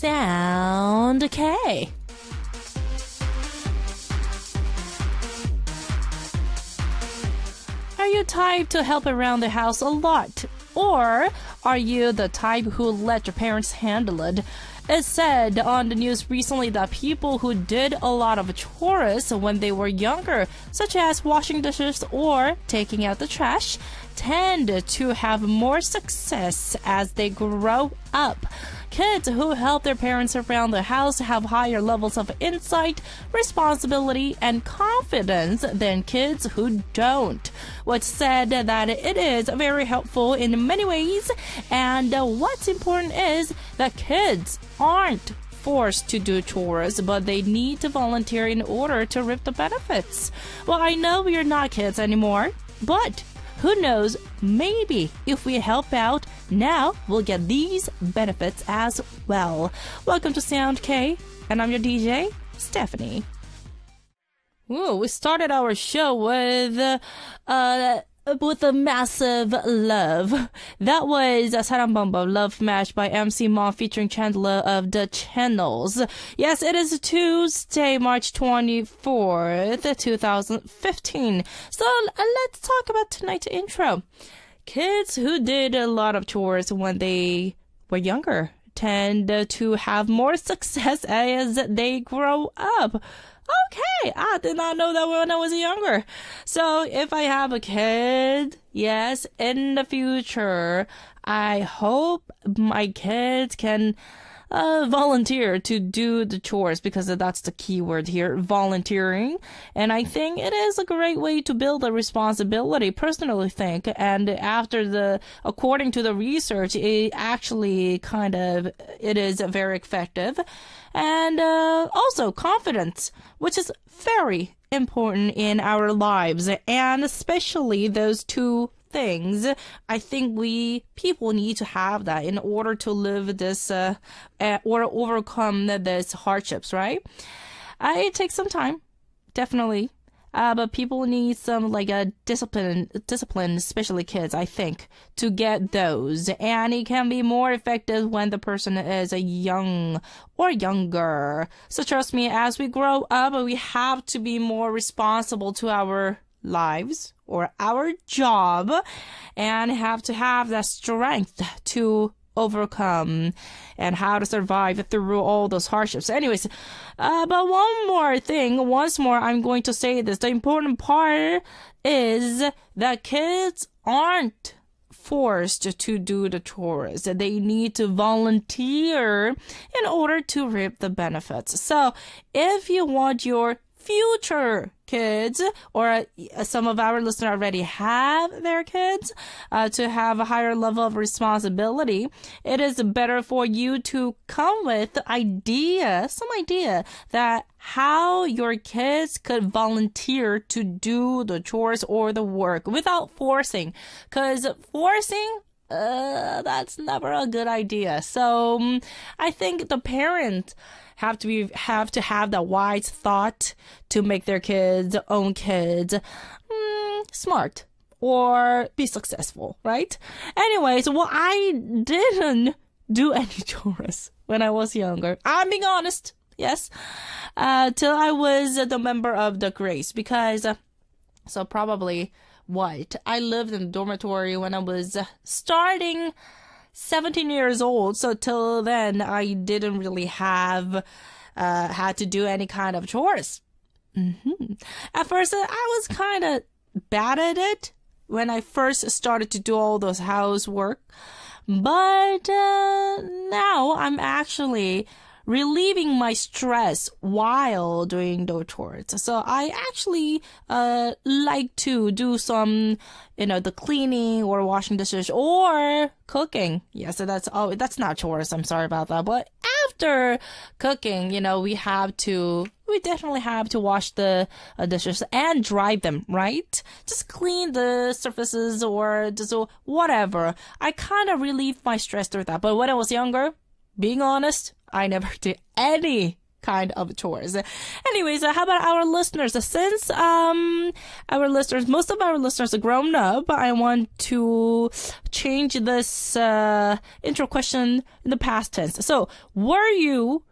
Sound K. Are you type to help around the house a lot? Or are you the type who let your parents handle it? It said on the news recently that people who did a lot of chores when they were younger, such as washing dishes or taking out the trash, tend to have more success as they grow up. Kids who help their parents around the house have higher levels of insight, responsibility, and confidence than kids who don't. What's said that it is very helpful in many ways, and what's important is that kids aren't forced to do chores, but they need to volunteer in order to reap the benefits. Well, I know we are not kids anymore, but who knows, maybe if we help out now, we'll get these benefits as well. Welcome to Sound K, and I'm your DJ, Stephanie. Ooh, we started our show with a massive love. That was Sarambamba Love Smash by MC Ma featuring Chandler of the Channels. Yes, it is Tuesday, March 24th, 2015. So let's talk about tonight's intro. Kids who did a lot of chores when they were younger tend to have more success as they grow up. Okay, I did not know that when I was younger. So if I have a kid, yes, in the future, I hope my kids can volunteer to do the chores, because that's the key word here, volunteering. And I think it is a great way to build a responsibility, personally think. And according to the research, it actually it is very effective. And also confidence, which is very important in our lives, and especially those two things. I think people need to have that in order to live this or overcome this hardships, right? It takes some time, definitely. But people need some a discipline, especially kids, I think, to get those. And it can be more effective when the person is young or younger. So trust me, as we grow up, we have to be more responsible to our lives or our job, and have to have that strength to overcome and how to survive through all those hardships. Anyways, but once more, I'm going to say this. The important part is that kids aren't forced to do the chores. They need to volunteer in order to reap the benefits. So if you want your future kids, or some of our listeners already have their kids, to have a higher level of responsibility, it is better for you to come with some idea that how your kids could volunteer to do the chores or the work without forcing. Because forcing, that's never a good idea. So I think the parent have to have that wise thought to make their own kids smart or be successful, right? Anyways, well, I didn't do any chores when I was younger. I'm being honest, yes, till I was the member of the Grace, because so probably I lived in the dormitory when I was starting 17 years old, so till then I didn't really have had to do any kind of chores. At first, I was kind of bad at it when I first started to do all those housework, but now I'm actually relieving my stress while doing those chores. So I actually like to do some, the cleaning or washing dishes or cooking. Yeah, so that's not chores. I'm sorry about that. But after cooking, we definitely have to wash the dishes and dry them, right? Just clean the surfaces or just whatever. I kind of relieve my stress through that. But when I was younger, being honest, I never did any kind of chores. Anyways, how about our listeners? Since most of our listeners are grown up, I want to change this intro question in the past tense. So, were you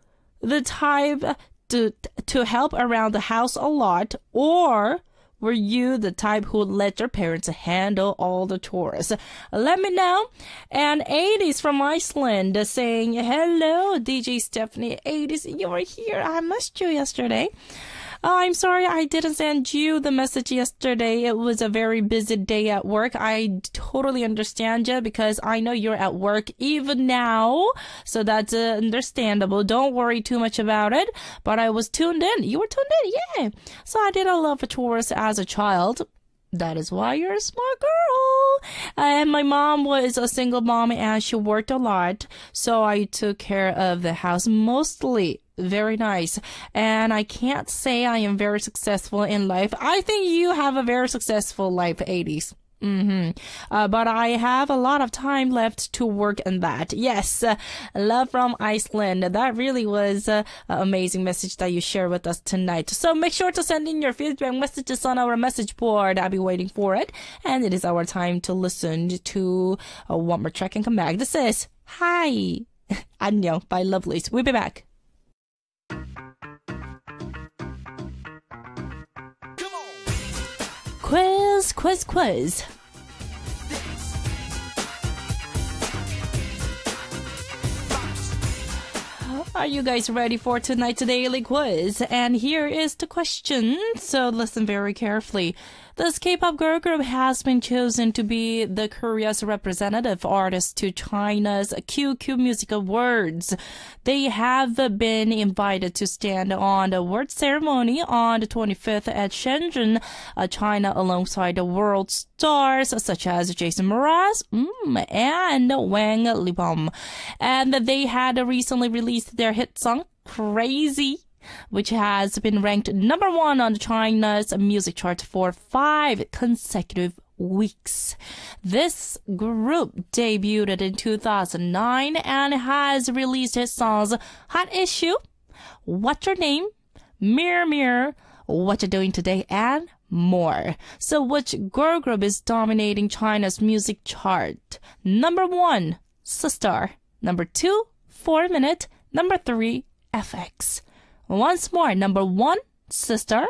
the type to help around the house a lot, or were you the type who let your parents handle all the chores? Let me know. And 80s from Iceland saying, hello, DJ Stephanie. 80s, you were here. I missed you yesterday. Oh, I'm sorry I didn't send you the message yesterday. It was a very busy day at work. I totally understand you because I know you're at work even now. So that's understandable. Don't worry too much about it. But I was tuned in. You were tuned in, yeah. So I did a lot of chores as a child. That is why you're a smart girl. And my mom was a single mom and she worked a lot. So I took care of the house mostly. Very nice. And I can't say I am very successful in life. I think you have a very successful life, 80s. But I have a lot of time left to work in that. Yes, love from Iceland. That really was an amazing message that you shared with us tonight. So make sure to send in your feedback messages on our message board. I'll be waiting for it. And it is our time to listen to one more track and come back. This is Hi, 안녕 by Lovelies. We'll be back. Quiz. Are you guys ready for tonight's daily quiz? And here is the question, so listen very carefully. This K-pop girl group has been chosen to be the Korea's representative artist to China's QQ Music Awards. They have been invited to stand on the award ceremony on the 25th at Shenzhen, China, alongside the world stars such as Jason Mraz and Wang Libom. And they had recently released their hit song, Crazy, which has been ranked number 1 on China's music chart for 5 consecutive weeks. This group debuted in 2009 and has released hit songs Hot Issue, What's Your Name, Mirror Mirror, What You Doing Today, and more. So which girl group is dominating China's music chart? Number 1, Sister. Number 2, 4 Minute. Number 3, FX. Once more, number 1, Sister.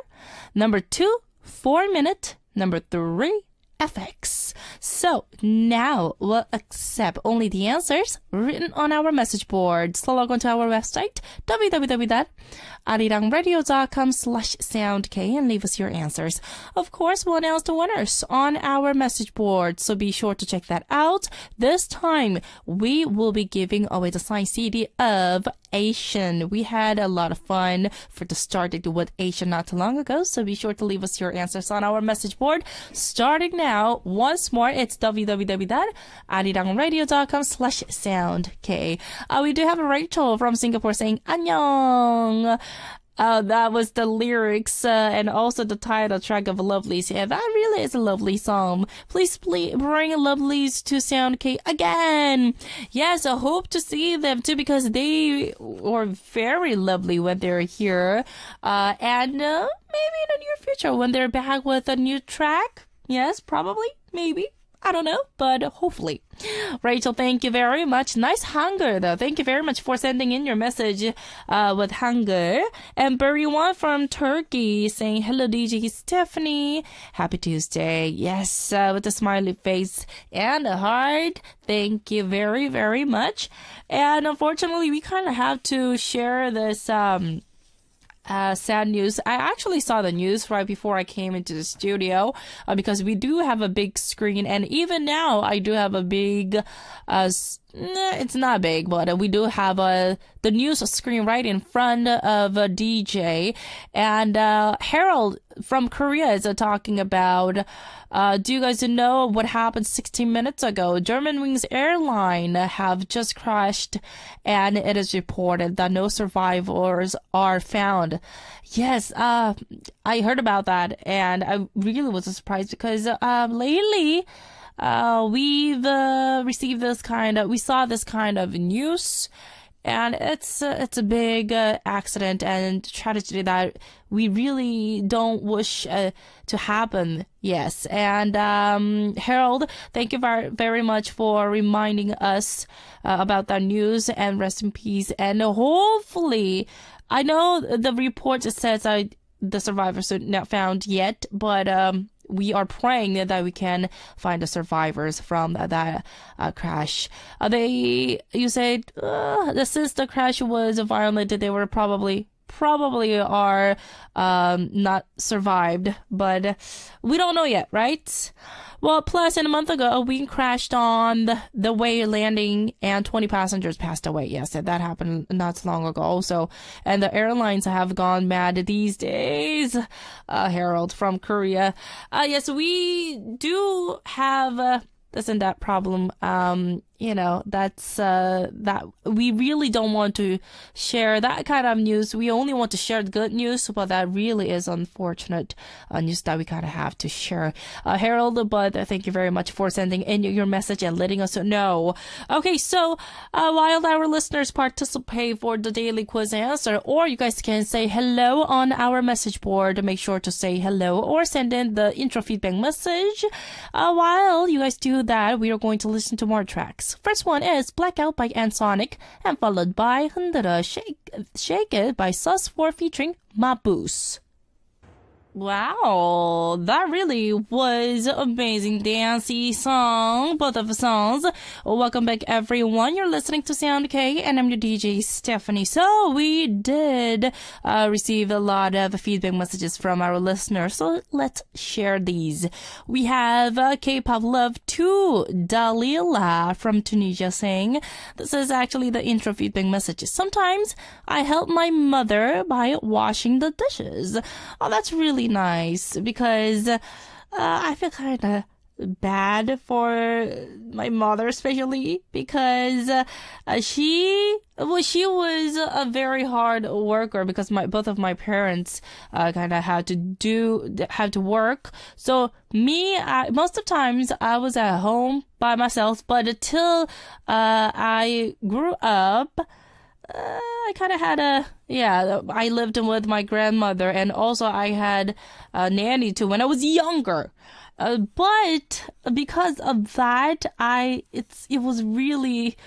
Number 2, 4 Minute. Number 3, FX. So now we'll accept only the answers written on our message board. So log on to our website, www.arirangradio.com/soundk and leave us your answers. Of course, we'll announce the winners on our message board, so be sure to check that out. This time, we will be giving away the signed CD of Asian. We had a lot of fun for the start with Asian not too long ago, so be sure to leave us your answers on our message board. Starting now, once more, it's www.arirangradio.com/soundk. We do have Rachel from Singapore saying 안녕. That was the lyrics and also the title track of Lovelies. Yeah, that really is a lovely song. Please bring Lovelies to SoundK again. Yes, I hope to see them too because they were very lovely when they're here. And maybe in the near future when they're back with a new track. Yes, probably, maybe. I don't know, but hopefully. Rachel, thank you very much. Nice Hangul, though. Thank you very much for sending in your message with Hangul. And Buriwan from Turkey saying, hello, DJ Stephanie. Happy Tuesday. Yes, with a smiley face and a heart. Thank you very, very much. And unfortunately, we kind of have to share this sad news. I actually saw the news right before I came into the studio because we do have a big screen, and even now I do have a big it's not big, but we do have the news screen right in front of a DJ, and Harold from Korea is talking about do you guys know what happened 16 minutes ago? Germanwings airline have just crashed, and it is reported that no survivors are found. Yes, I heard about that, and I really was surprised because lately we've received we saw this kind of news, And it's a big accident and tragedy that we really don't wish to happen. Yes. And Harold, thank you very much for reminding us about that news, and rest in peace. And hopefully, I know the report just says the survivors are not found yet, but we are praying that we can find the survivors from that crash. You said since the crash was violent, they were probably are not survived, but we don't know yet, right? Well, plus in a month ago, a wing crashed on the way landing and 20 passengers passed away. Yes, that happened not so long ago. So, and the airlines have gone mad these days. Harold from Korea. Yes, we do have this and that problem. That's that we really don't want to share that kind of news. We only want to share the good news, but that really is unfortunate news that we kind of have to share. Harold, but thank you very much for sending in your message and letting us know. Okay, so while our listeners participate for the daily quiz answer, or you guys can say hello on our message board, make sure to say hello or send in the intro feedback message. While you guys do that, we are going to listen to more tracks. First one is Blackout by Sonic, and followed by 흔들어 Shake It by Sus4 featuring Mabuse. Wow, that really was amazing dancey song, both of the songs. Welcome back, everyone. You're listening to Sound K, and I'm your DJ, Stephanie. So we did receive a lot of feedback messages from our listeners, so let's share these. We have K-pop Love 2, Dalila from Tunisia saying, this is actually the intro feedback messages. Sometimes I help my mother by washing the dishes. Oh, that's really nice, because I feel kind of bad for my mother, especially because she was a very hard worker, because both of my parents kind of had to work. So me, most of the times I was at home by myself, but until I grew up, I kind of had I lived with my grandmother, and also I had a nanny too when I was younger. But because of that, it was really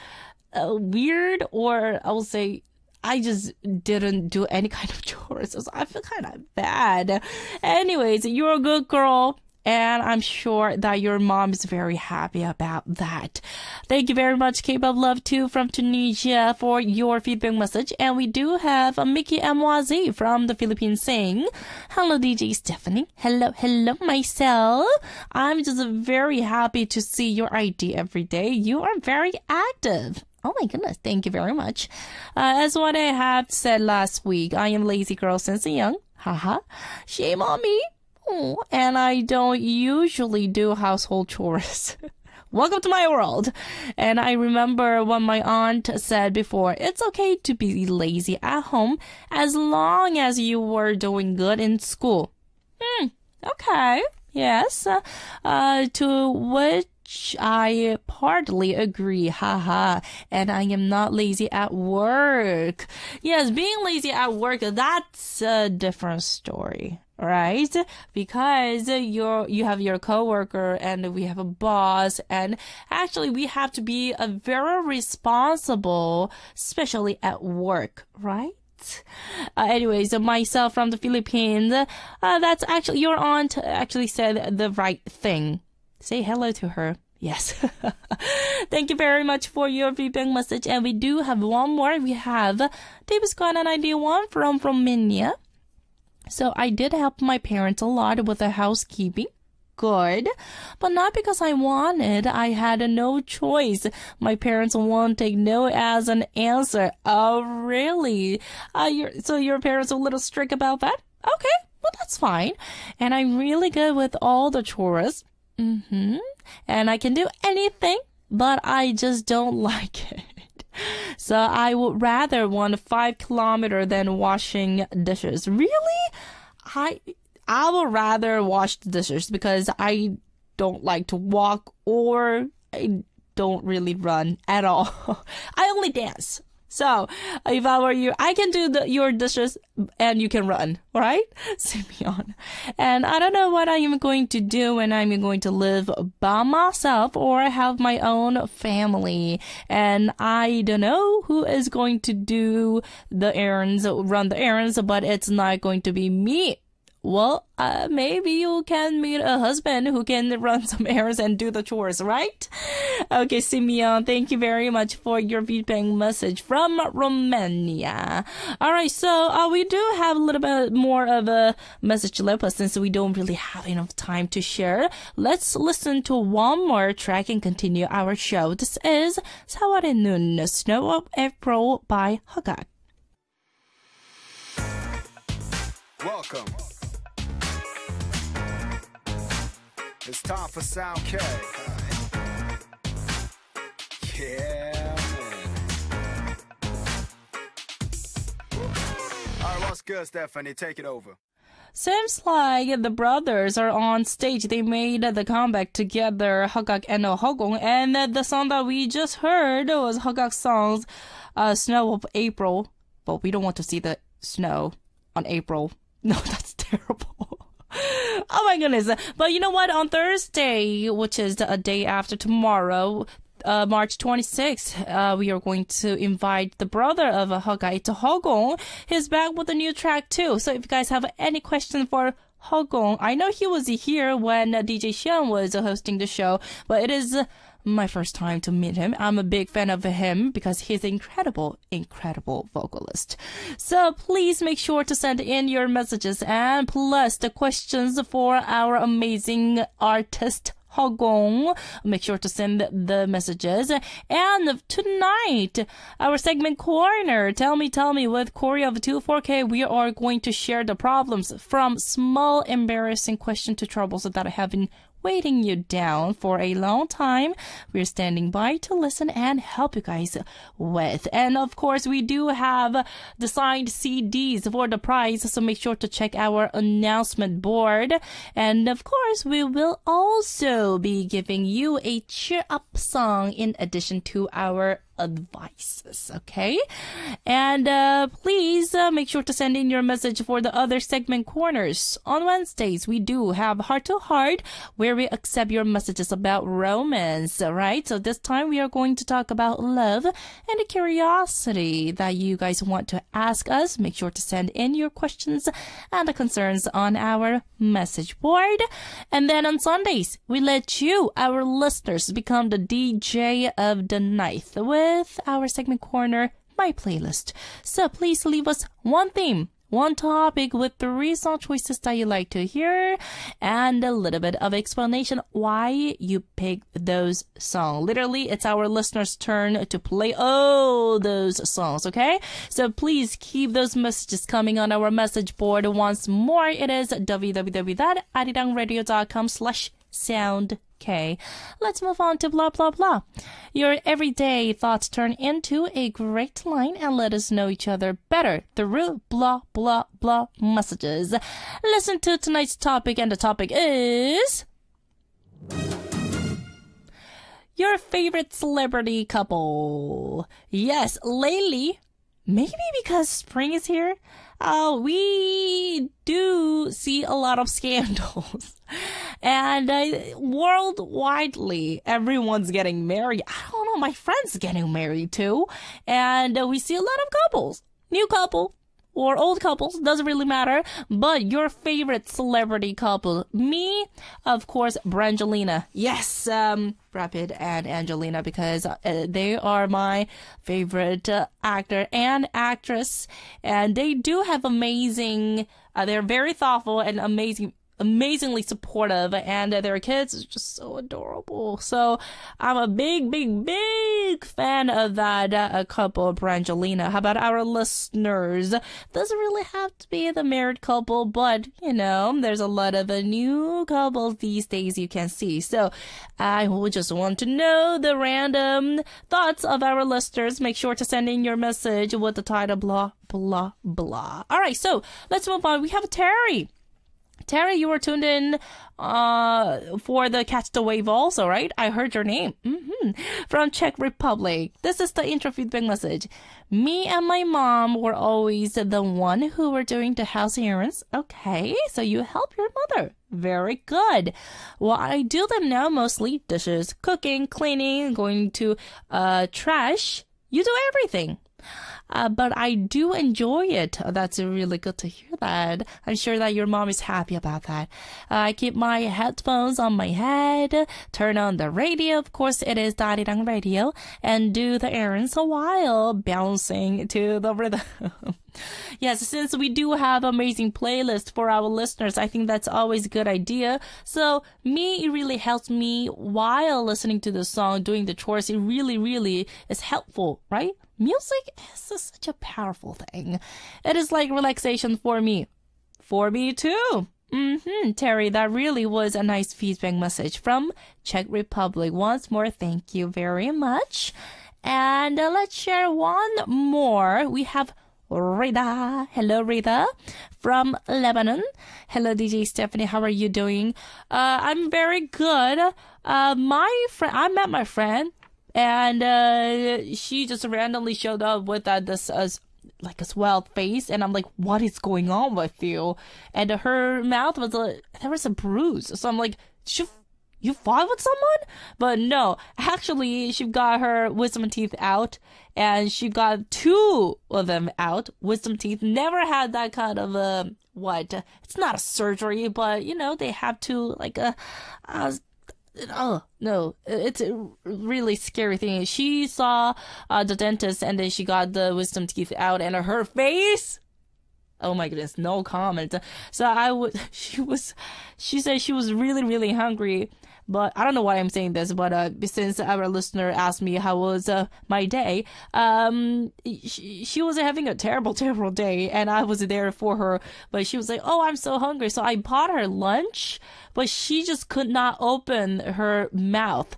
weird, or I will say I just didn't do any kind of chores. So I feel kind of bad. Anyways, you're a good girl, and I'm sure that your mom is very happy about that. Thank you very much, K-pop Love 2 from Tunisia, for your feedback message. And we do have Mickey MYZ from the Philippines saying, hello, DJ Stephanie. Hello, myself. I'm just very happy to see your ID every day. You are very active. Oh my goodness, thank you very much. As what I have said last week, I am lazy girl since young. Haha. Shame on me. Oh, and I don't usually do household chores. Welcome to my world. And I remember what my aunt said before, it's okay to be lazy at home as long as you were doing good in school. Okay. Yes. To which I partly agree. Haha. And I am not lazy at work. Yes, being lazy at work, that's a different story. Right? Because you have your coworker, and we have a boss, and actually we have to be a very responsible, especially at work, right? Anyways, myself from the Philippines, that's actually, your aunt actually said the right thing. Say hello to her. Yes. Thank you very much for your feedback message. And we do have one more. We have Davis Kwana 91 from Romania. So I did help my parents a lot with the housekeeping. Good. But not because I wanted. I had no choice. My parents won't take no as an answer. Oh, really? So your parents are a little strict about that? Okay. Well, that's fine. And I'm really good with all the chores. And I can do anything, but I just don't like it. So I would rather want 5 kilometers than washing dishes. Really? I would rather wash the dishes, because I don't like to walk, or I don't really run at all. I only dance. So, if I were you, I can do your dishes and you can run, alright? Simeon. And I don't know what I am going to do when I'm going to live by myself or have my own family. And I don't know who is going to do the errands, run the errands, but it's not going to be me. Well, maybe you can meet a husband who can run some errands and do the chores, right? Okay, Simeon, thank you very much for your feedback message from Romania. All right, so we do have a little bit more of a message left, but since we don't really have enough time to share, let's listen to one more track and continue our show. This is 4월의 눈, Snow of April by Hogak. Welcome. It's time for Sound K. Yeah, man. All right, what's good, Stephanie? Take it over. Seems like the brothers are on stage. They made the comeback together, Hogak and Hogong. And the song that we just heard was Hogak's song, Snow of April. But we don't want to see the snow on April. No, that's terrible. Oh my goodness. But you know what? On Thursday, which is a day after tomorrow, March 26th, we are going to invite the brother of Hogak to Hogong. He's back with a new track too. So if you guys have any questions for Hogong, I know he was here when DJ Xian was hosting the show, but it is my first time to meet him. I'm a big fan of him because he's an incredible vocalist. So please make sure to send in your messages and plus the questions for our amazing artist Hogong. Make sure to send the messages. And tonight, our segment Corner, Tell Me with Cory of 24K, we are going to share the problems from small embarrassing question to troubles that have been waiting you down for a long time. We're standing by to listen and help you guys with. And of course, we do have the signed CDs for the prize, so make sure to check our announcement board. And of course, we will also be giving you a cheer up song in addition to our advices, okay? And please make sure to send in your message for the other segment Corners. On Wednesdays, we do have Heart to Heart, where we accept your messages about romance, right? So this time we are going to talk about love and a curiosity that you guys want to ask us. Make sure to send in your questions and the concerns on our message board. And then on Sundays, we let you, our listeners, become the DJ of the night with our segment Corner, My Playlist. So please leave us one theme, one topic with 3 song choices that you like to hear and a little bit of explanation why you picked those songs. Literally, it's our listeners' turn to play all those songs, okay? So please keep those messages coming on our message board. Once more, it is www.arirangradio.com/soundk. Let's move on to blah, blah, blah. Your everyday thoughts turn into a great line and let us know each other better through blah, blah, blah messages. Listen to tonight's topic, and the topic is your favorite celebrity couple. Yes, lately, maybe because spring is here, we do see a lot of scandals. And worldwidely, everyone's getting married. I don't know, my friend's getting married too. And we see a lot of couples. New couple or old couples, doesn't really matter. But your favorite celebrity couple. Me, of course, Brangelina. Yes, Brad Pitt and Angelina, because they are my favorite actor and actress. And they do have amazing, they're very thoughtful and amazingly supportive, and their kids is just so adorable. So I'm a big fan of that couple, Brangelina. How about our listeners? Doesn't really have to be the married couple, but you know, there's a lot of new couples these days you can see. So I would just want to know the random thoughts of our listeners. Make sure to send in your message with the title blah blah blah. All right, so let's move on. We have Terry. Terry, you were tuned in for the Catch the Wave also, right? I heard your name. From Czech Republic. This is the intro feedback message. Me and my mom were always the one who were doing the house errands. Okay, so you help your mother. Very good. Well, I do them now mostly. Dishes, cooking, cleaning, going to trash. You do everything. But I do enjoy it. That's really good to hear that. I'm sure that your mom is happy about that. I keep my headphones on my head, turn on the radio. Of course, it is Darirang Radio, and do the errands while bouncing to the rhythm. Yes, since we do have amazing playlist for our listeners, I think that's always a good idea. So it really helps me while listening to the song, doing the chores. It really, really is helpful, right? Music is such a powerful thing. It is like relaxation for me. For me too. Terry, that really was a nice feedback message from Czech Republic. Once more, thank you very much. And let's share one more. We have Rita. Hello, Rita. From Lebanon. Hello, DJ Stephanie. How are you doing? I'm very good. I met my friend. And she just randomly showed up with this like a swelled face, and I'm like, "What is going on with you?" And her mouth was there was a bruise. So I'm like, "You fought with someone?" But no, actually, she got her wisdom teeth out, and she got 2 of them out. Wisdom teeth. Never had that kind of it's not a surgery, but they have to oh, no, it's a really scary thing. She saw the dentist, and then she got the wisdom teeth out, and her face, oh my goodness, no comment. So she said she was really, really hungry. But I don't know why I'm saying this, but since our listener asked me how was my day, she was having a terrible, terrible day, and I was there for her. But she was like, "Oh, I'm so hungry." So I bought her lunch, but she just could not open her mouth.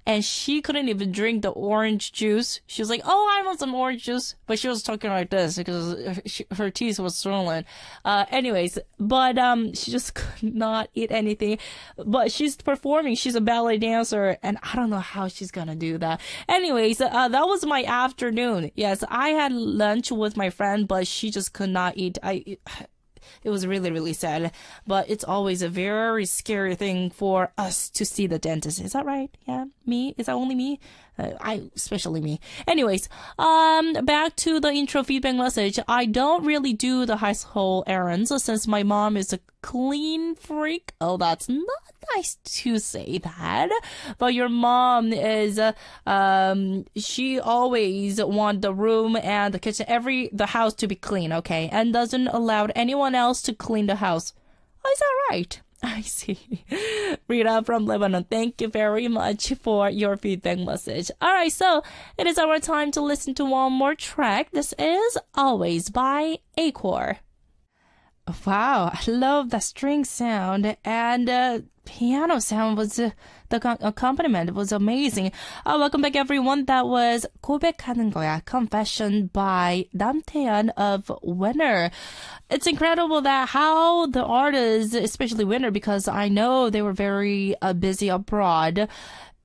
And she couldn't even drink the orange juice. She was like, "Oh, I want some orange juice." But she was talking like this because her teeth was swollen. Anyways, but she just could not eat anything. But she's performing. She's a ballet dancer. And I don't know how she's going to do that. Anyways, that was my afternoon. Yes, I had lunch with my friend, but she just could not eat. It was really, really sad. But it's always a very scary thing for us to see the dentist. Is that right? Yeah? Me? Is that only me? Especially me. Anyways, back to the intro feedback message. I don't really do the household errands since my mom is a clean freak. Oh, that's not nice to say that. But your mom is, she always want the room and the kitchen, the house to be clean, okay? And doesn't allow anyone else to clean the house. Oh, is that right? I see. Rita from Lebanon, thank you very much for your feedback message. Alright, so it is our time to listen to one more track. This is Always by Cory. Wow, I love the string sound, and piano sound was the accompaniment was amazing. Welcome back, everyone. That was 고백하는 거야, Confession by 남태현 of Winner. It's incredible that how the artists, especially Winner, because I know they were very busy abroad.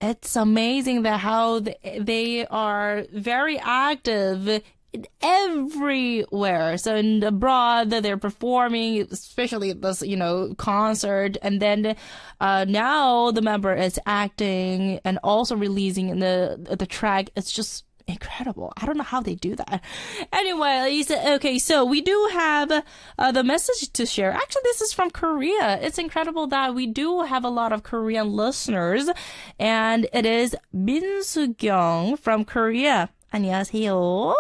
It's amazing that how they are very active everywhere. So in abroad, they're performing, especially this, concert. And then now the member is acting and also releasing the track. It's just incredible. I don't know how they do that. Anyway, okay, so we do have the message to share. Actually, this is from Korea. It's incredible that we do have a lot of Korean listeners. And it is Min Soo-kyung from Korea. 안녕하세요.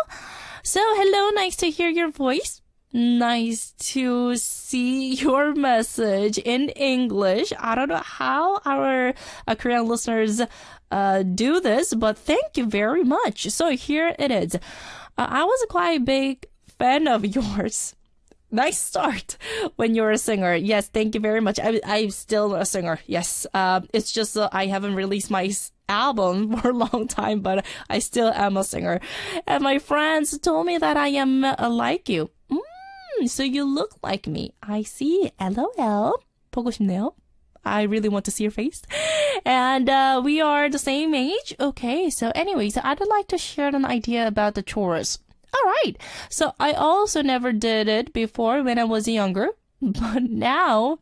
So, hello, nice to hear your voice. Nice to see your message in English. I don't know how our Korean listeners do this, but thank you very much. So here it is. I was quite a big fan of yours. Nice start when you're a singer. Yes, thank you very much. I'm still a singer. Yes, it's just I haven't released my album for a long time, but I still am a singer. And my friends told me that I am like you. So you look like me. I see. LOL. 보고 싶네요. I really want to see your face. And we are the same age. Okay, so anyways, I'd like to share an idea about the chores. All right. So I also never did it before when I was younger. But now,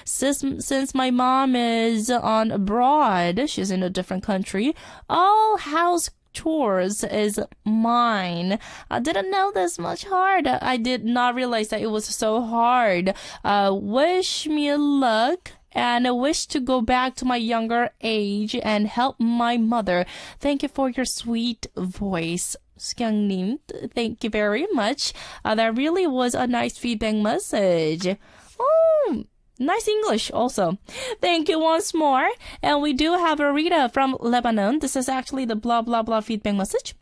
since my mom is on abroad, she's in a different country, all house chores is mine. I didn't know this much hard. I did not realize that it was so hard. Wish me luck. And I wish to go back to my younger age and help my mother. Thank you for your sweet voice. Skyangnim, thank you very much. That really was a nice feedback message. Oh, nice English also. Thank you once more. And we do have a Rita from Lebanon. This is actually the blah blah blah feedback message.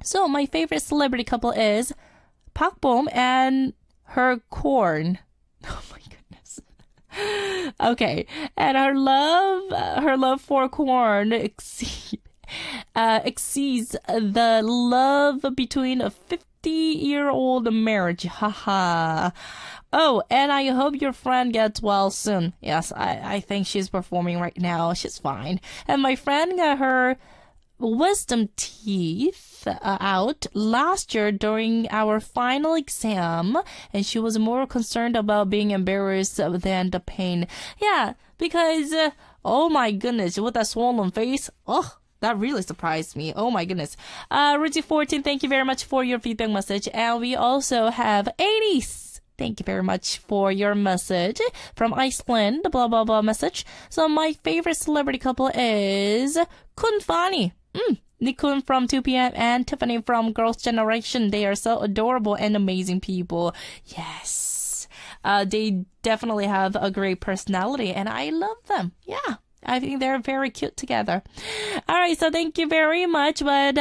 So my favorite celebrity couple is Park Bom and her corn. Oh my goodness. Okay, and her love for corn exceeds the love between a 50-year-old marriage. Haha. Oh, and I hope your friend gets well soon. Yes, I think she's performing right now. She's fine. And my friend got her wisdom teeth out last year during our final exam, and she was more concerned about being embarrassed than the pain. Yeah, because, oh my goodness, with that swollen face, that really surprised me. Oh my goodness. Rudy14, thank you very much for your feedback message. And we also have 80s. Thank you very much for your message from Iceland, the blah blah blah message. So my favorite celebrity couple is Kun Fani. Nikun from 2PM and Tiffany from Girls' Generation. They are so adorable and amazing people. Yes. They definitely have a great personality and I love them. Yeah. I think they're very cute together. All right, so thank you very much. But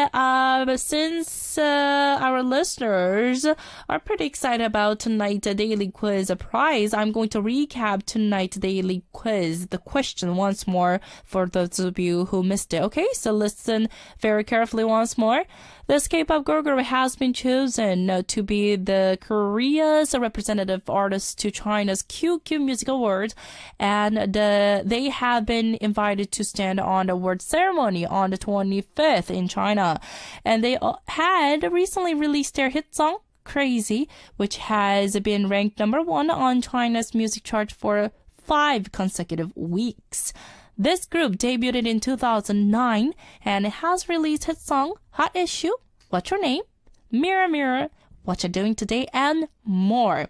since our listeners are pretty excited about tonight's daily quiz prize, I'm going to recap tonight's daily quiz, the question once more for those of you who missed it. Okay, so listen very carefully once more. This K-pop girl group has been chosen to be the Korea's representative artist to China's QQ Music Awards, and they have been invited to stand on the award ceremony on the 25th in China. And they had recently released their hit song, Crazy, which has been ranked #1 on China's music chart for 5 consecutive weeks. This group debuted in 2009 and has released hit song Hot Issue, What's Your Name, Mirror Mirror, What You Doing Today, and more.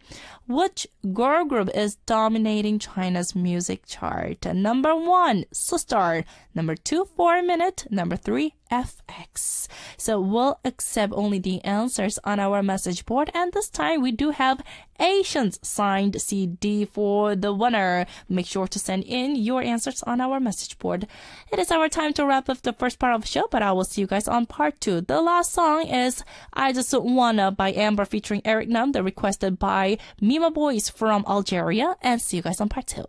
Which girl group is dominating China's music chart? #1, Sistar. #2, 4 Minute. #3, FX. So we'll accept only the answers on our message board, and this time we do have Asian's signed CD for the winner. Make sure to send in your answers on our message board. It is our time to wrap up the first part of the show, but I will see you guys on part 2. The last song is I Just Wanna by Amber featuring Eric Nam, the requested by Mima Boys from Algeria, and see you guys on part 2.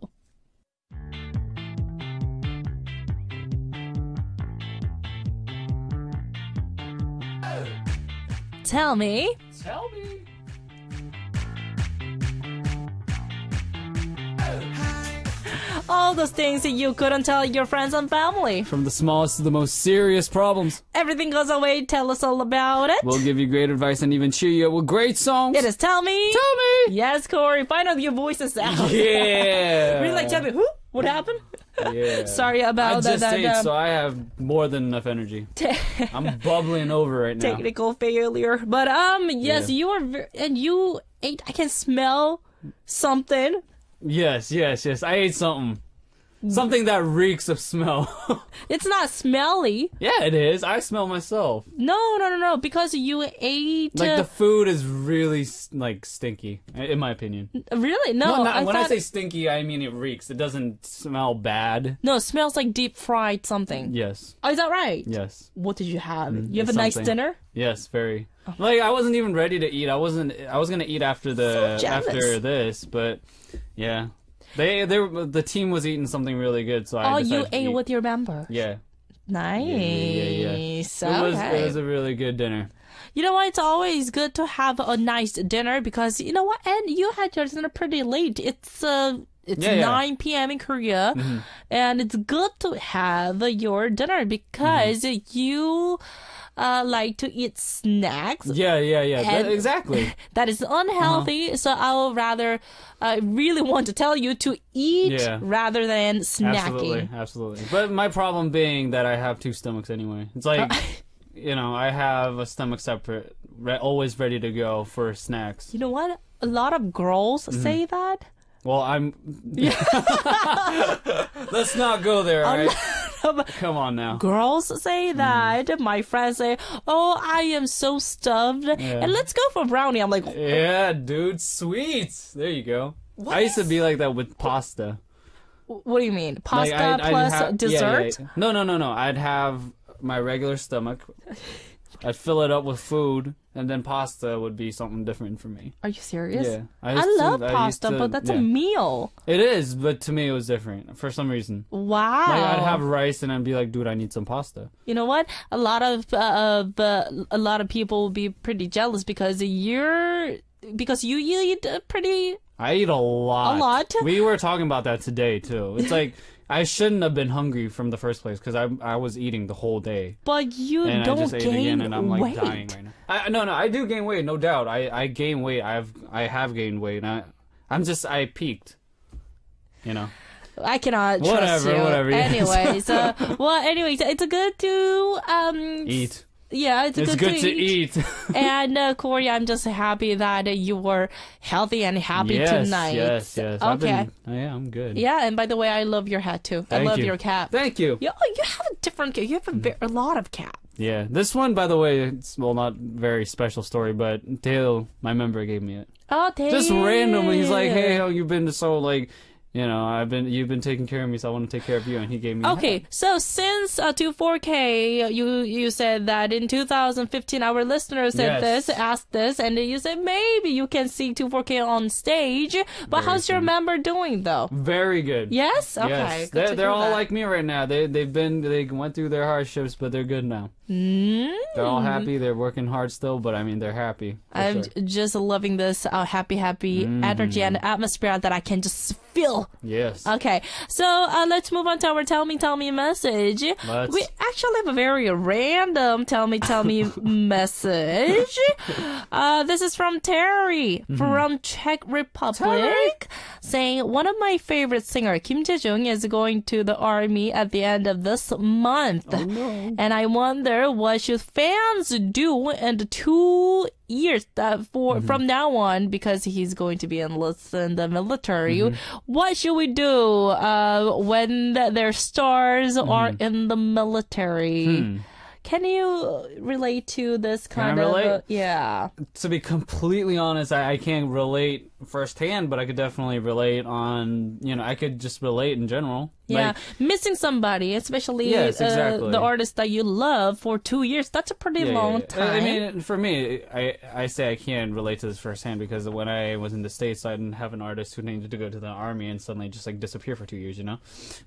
Tell me. All those things that you couldn't tell your friends and family. From the smallest to the most serious problems. Everything goes away. Tell us all about it. We'll give you great advice and even cheer you up with great songs. It is Tell Me. Tell Me. Yes, Cory. Finally, your voice is out. Yeah. Really like, tell me, who? What happened? Yeah. Sorry about I just ate, so I have more than enough energy. I'm bubbling over right now. Technical failure. But, yes, Yeah. you were, and you ate, I can smell something. Yes. I ate something. Something that reeks of smell. It's not smelly. Yeah, it is. I smell myself. No. Because you ate. Like, the food is really, like, stinky, in my opinion. Really? No. When I say stinky, I mean it reeks. It doesn't smell bad. No, it smells like deep fried something. Yes. Oh, is that right? Yes. What did you have? You have a It's nice something. dinner? Yes, very. Like, I wasn't even ready to eat. I was gonna eat after So jealous. after this, but yeah. The team was eating something really good, so I decided you to ate eat. with your member. Yeah. Nice. Yeah. It was a really good dinner. You know what? It's always good to have a nice dinner because you know what? And you had your dinner pretty late. It's 9 p.m. in Korea, and it's good to have your dinner because you like to eat snacks. Yeah. Exactly. That is unhealthy. So I will rather, I really want to tell you to eat rather than snacking. Absolutely. But my problem being that I have 2 stomachs anyway. It's like, you know, I have a stomach separate, always ready to go for snacks. You know what? A lot of girls say that. Well, let's not go there, all right? Come on now. Girls say that. My friends say, oh, I am so stuffed. And let's go for brownie. I'm like, yeah, dude, sweets. There you go. I used to be like that with pasta. What do you mean? Pasta plus dessert? Yeah. No. I'd have my regular stomach. I'd fill it up with food, and then pasta would be something different for me. Are you serious? Yeah. I love pasta, but that's a meal. It is, but to me it was different for some reason. Wow. Like I'd have rice and I'd be like, dude, I need some pasta. You know what? A lot of people will be pretty jealous because you eat pretty. I eat a lot. A lot? We were talking about that today too. It's like I shouldn't have been hungry from the first place because I was eating the whole day. But you and don't I just ate gain again and I'm like weight. dying right now. No, I do gain weight, no doubt. I gain weight. I have gained weight. I peaked. You know. I cannot trust you. Whatever. Anyways, anyways, it's good to eat. Yeah, it's good to eat. And Cory, I'm just happy that you were healthy and happy tonight. Yes. Okay. I'm good. Yeah, and by the way, I love your hat too. I love your cap. Thank you. You have a different cap. You have a lot of caps. Yeah, this one, by the way, it's not very special story, but Dale, my member, gave me it. Oh, Dale. Just randomly, he's like, "Hey, how you been so like." You know, you've been taking care of me, so I want to take care of you, and he gave me. Okay, so since 24K, you said that in 2015, our listeners said asked this, and you said maybe you can see 24K on stage. But how's your member doing though? Very good. Yes. Okay. Yes. They're all like me right now. They went through their hardships, but they're good now. They're all happy. They're working hard still, but I mean they're happy. I'm just loving this happy energy and atmosphere that I can just feel. Yes. Okay, so let's move on to our tell me message. We actually have a very random tell me message. This is from Terry from Czech Republic, saying one of my favorite singer Kim Jae-jung is going to the army at the end of this month. Oh, no. And I wonder what should fans do in the 2 years from now on, because he's going to be enlisted in the military. What should we do when their stars are in the military? Can you relate to this kind of? Yeah. To be completely honest, I can't relate firsthand, but I could definitely relate on, I could just relate in general. Yeah, like, missing somebody, especially exactly. the artist that you love for 2 years, that's a pretty long time. I mean, for me, I say I can't relate to this firsthand because when I was in the States, I didn't have an artist who needed to go to the army and suddenly just like disappear for 2 years,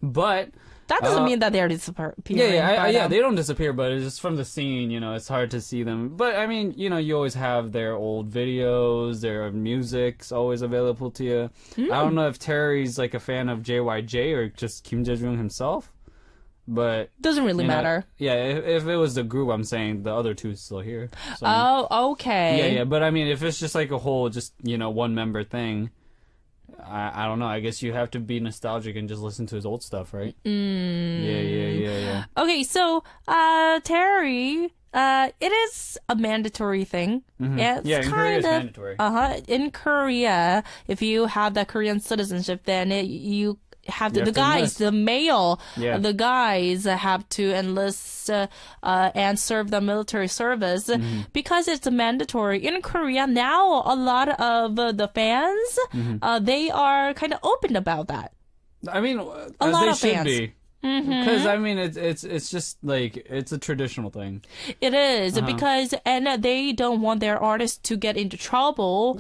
But that doesn't mean that they're disappearing. They don't disappear, but it's just from the scene, it's hard to see them. But I mean, you always have their old videos, their music's always available to you. I don't know if Terry's like a fan of JYJ or just Kim Jae-jung himself, but doesn't really matter. Yeah, if it was the group, I'm saying the other two is still here. So, oh, okay. Yeah, but I mean, if it's just like a whole, just one member thing. I don't know. I guess you have to be nostalgic and just listen to his old stuff, right? Yeah. Okay, so Terry, it is a mandatory thing. Yeah, in Korea it's mandatory. In Korea, if you have that Korean citizenship, then you have to, the guys have to enlist and serve the military service because it's mandatory. In Korea now, a lot of the fans they are kind of open about that. I mean, a lot of should fans. be. Because I mean, it's just like it's a traditional thing. It is because they don't want their artists to get into trouble.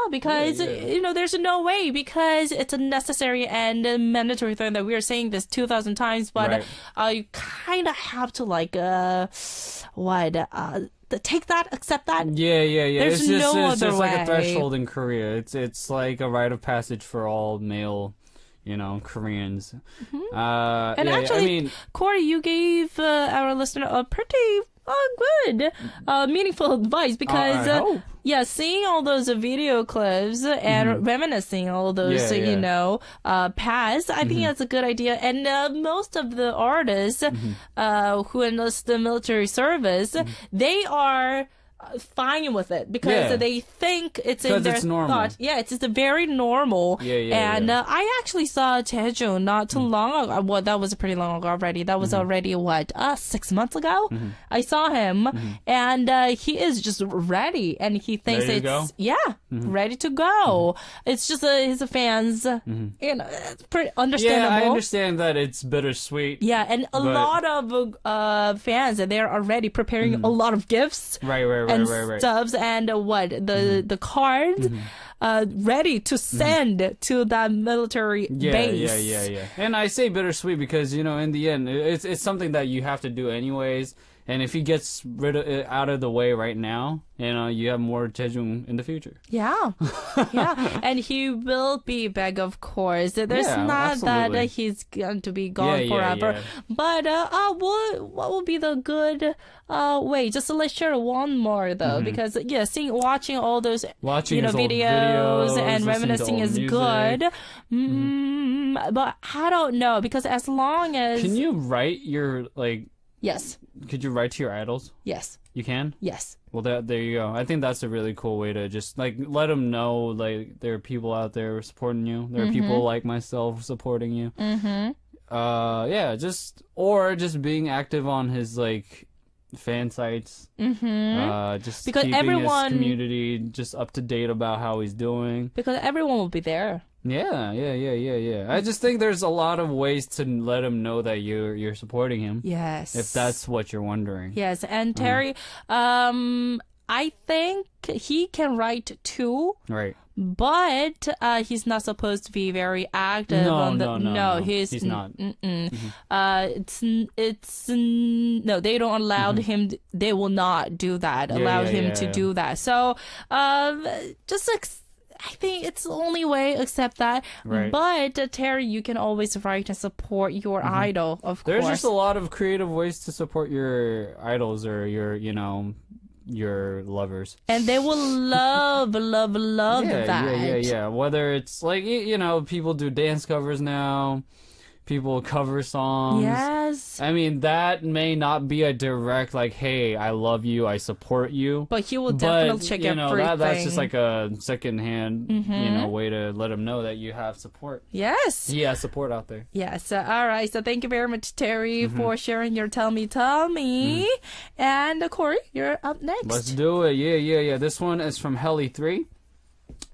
Because there's no way, because it's a necessary and a mandatory thing that we are saying this 2,000 times. But you kind of have to take that, accept that. Yeah. There's It's no it's other just like a way. threshold in Korea. It's like a rite of passage for all male, Koreans. And yeah, actually, I mean, Cory, you gave our listener a pretty good, meaningful advice because, I hope. seeing all those video clips and reminiscing all those, Yeah. past, I think that's a good idea. And most of the artists who enlist the military service, they are fine with it because Yeah. they think it's in 'Cause their it's normal. thought. Yeah, it's just very normal. And I actually saw Taejoon not too long ago. Well, that was pretty long ago already. That was already 6 months ago. I saw him, and he is just ready, and he thinks Ready to it's ready to go. It's just his fans, it's pretty understandable. Yeah, I understand that it's bittersweet. Yeah, and a lot of fans, they're already preparing a lot of gifts. Right. And stuffs and the cards ready to send to that military base. Yeah. And I say bittersweet because in the end, it's something that you have to do anyways. And if he gets rid of it out of the way right now, you have more Taejung in the future. Yeah. And he will be back, of course. There's not absolutely. that he's going to be gone forever. Yeah. But what will be the good way? Just let's share one more though, because watching all those his old videos and listening to reminiscing old is music. good. But I don't know because as long as Can you write your yes, Could you write to your idols? yes, You can? yes. Well, there you go. I think that's a really cool way to just let them know there are people out there supporting you. There are people like myself supporting you. Just being active on his fan sites. Just Because keeping everyone- his community just up to date about how he's doing. Because everyone will be there. Yeah. I just think there's a lot of ways to let him know that you're supporting him. Yes. If that's what you're wondering. Yes, and Terry, I think he can write too, Right. but he's not supposed to be very active on the. No, he's not. No, they don't allow him. They will not do that. Allow him to do that. So, I think it's the only way, accept that. Right. But Terry, you can always write and support your idol, of There's course. just a lot of creative ways to support your idols or your lovers. And they will love that. Yeah. Whether it's people do dance covers now, people cover songs. Yes. I mean, that may not be a direct hey, I love you, I support you. But he will definitely check everything. That's just like a secondhand, way to let him know that you have support. Yes. He has support out there. Yes. All right. So thank you very much, Terry, for sharing your Tell Me. And Cory, you're up next. Let's do it. Yeah. This one is from Helly3.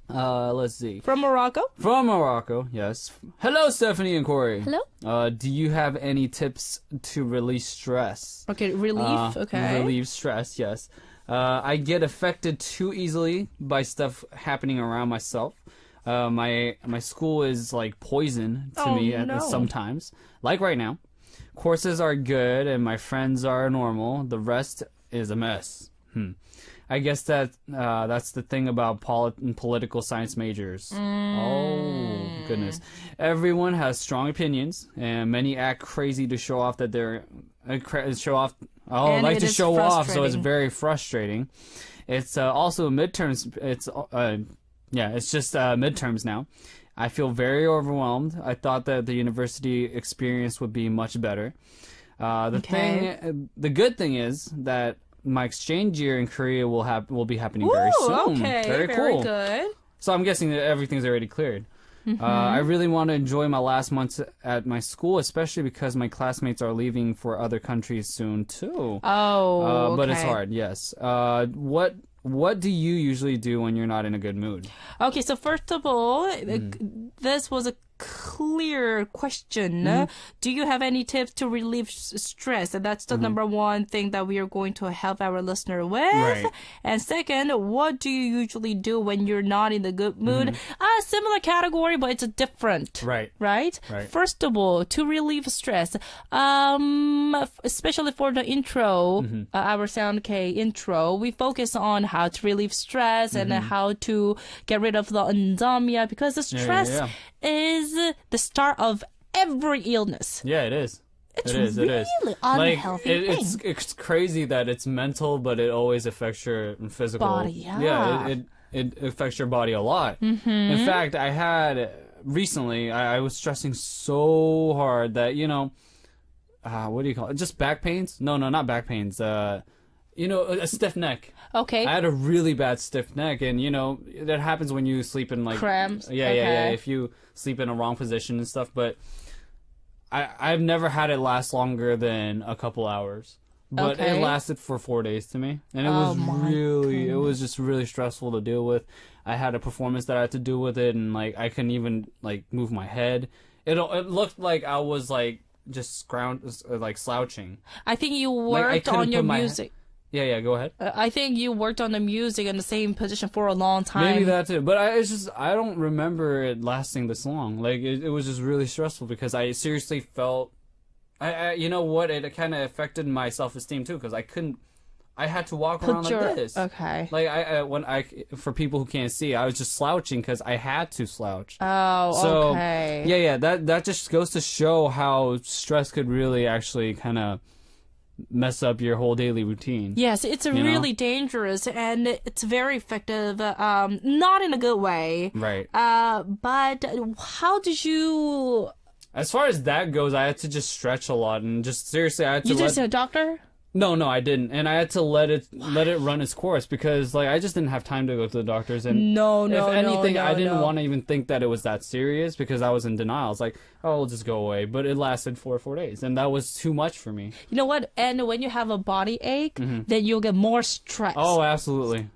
Let's see. From Morocco. From Morocco, yes. Hello, Stephanie and Cory. Hello. Do you have any tips to release stress? Okay, relief. Okay. Relieve stress, yes. I get affected too easily by stuff happening around myself. My school is like poison to me sometimes. Like right now. Courses are good and my friends are normal. The rest is a mess. I guess that's the thing about political science majors. Oh, goodness. Everyone has strong opinions, and many act crazy to show off that they're... show off... Oh, and like to show off, so it's frustrating. very frustrating. It's also midterms. It's just midterms now. I feel very overwhelmed. I thought that the university experience would be much better. The good thing is that my exchange year in Korea will be happening very soon. Okay, very cool. Good. So I'm guessing that everything's already cleared. I really want to enjoy my last months at my school, especially because my classmates are leaving for other countries soon too. Oh, but it's hard. Yes. What do you usually do when you're not in a good mood? Okay, so first of all, this was a clear question. Do you have any tips to relieve stress? And that's the number one thing that we are going to help our listener with. Right. And second, what do you usually do when you're not in the good mood? Similar category, but it's different. Right. Right? Right. First of all, to relieve stress, especially for the intro, our Sound K intro, we focus on how to relieve stress and how to get rid of the insomnia, because the stress is the start of every illness. Yeah, it is. It's it is. really unhealthy thing. It's crazy that it's mental, but it always affects your physical body. Yeah, it affects your body a lot. In fact, I had recently, I was stressing so hard that, you know, what do you call it? Just back pains? No, not back pains. You know, a stiff neck. Okay. I had a really bad stiff neck, and you know that happens when you sleep in like cramps. Yeah. If you sleep in a wrong position and stuff, but I've never had it last longer than a couple hours. But it lasted for 4 days to me, and it was just really stressful to deal with. I had a performance that I had to do with it, and like I couldn't even like move my head. It looked like I was like just slouching. I think you worked on your music. Yeah, go ahead. I think you worked on the music in the same position for a long time. Maybe that's it. But I don't remember it lasting this long. Like, it was just really stressful because I seriously felt... you know what? It kind of affected my self-esteem, too, because I had to walk around like this. Okay. Like, for people who can't see, I was just slouching because I had to slouch. Oh, okay. Yeah, that just goes to show how stress could really actually kind of mess up your whole daily routine. Yes, it's really dangerous, and it's very effective, not in a good way. Right. But how did you... As far as that goes, I had to just stretch a lot, and just seriously, I had to You just see a doctor? No, I didn't, and I had to let it run its course because like I just didn't have time to go to the doctors. And if anything, I didn't want to even think that it was that serious because I was in denial. It's like, oh, it'll just go away, but it lasted for 4 days, and that was too much for me. You know what? And when you have a body ache, then you'll get more stress. Oh, absolutely.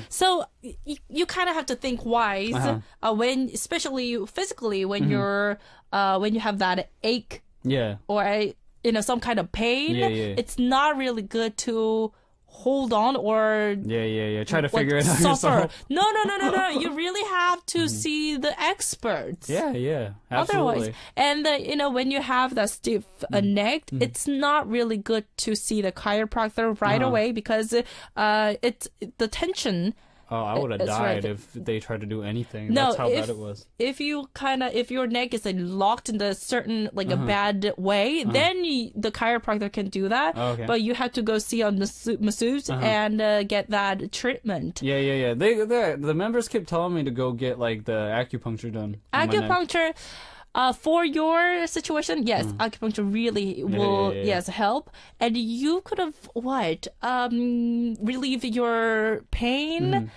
So you kind of have to think wise when, especially physically, when you're when you have that ache. Yeah. Or some kind of pain, it's not really good to hold on or try to figure it out yourself. No. You really have to see the experts. Yeah, absolutely. Otherwise, and when you have that stiff neck, it's not really good to see the chiropractor right away because it's the tension. Oh, I would have died if they tried to do anything. That's how bad it was. If your neck is locked in a certain a bad way, then the chiropractor can do that. Oh, okay. But you have to go see a masseuse and get that treatment. Yeah. The members kept telling me to go get the acupuncture done. Acupuncture. For your situation, yes, acupuncture really will, help. And you could have, relieve your pain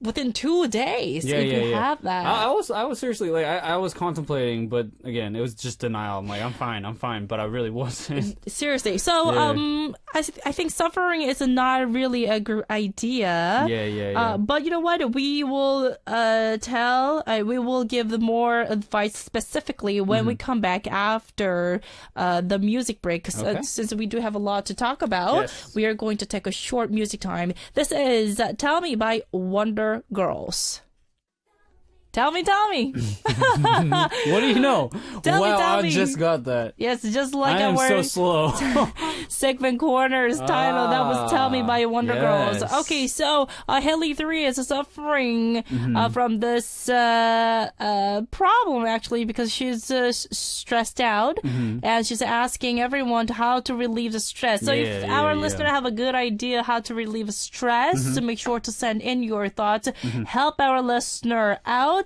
within 2 days if you have that. I was seriously, I was contemplating, but again, it was just denial. I'm like, I'm fine, but I really wasn't. Seriously. So, I think suffering is not really a good idea. Yeah. But you know what? We will we will give more advice specifically when we come back after the music break. Okay. Since we do have a lot to talk about, we are going to take a short music time. This is Tell Me by Wonder Girls. Tell me. What do you know? Tell me. I just got that. Yes, just like I am so slow. Segment Corner's title. That was Tell Me by Wonder Girls. Okay, so Haley 3 is suffering from this problem, actually, because she's stressed out, and she's asking everyone how to relieve the stress. So if our listener have a good idea how to relieve stress, so make sure to send in your thoughts. Help our listener out.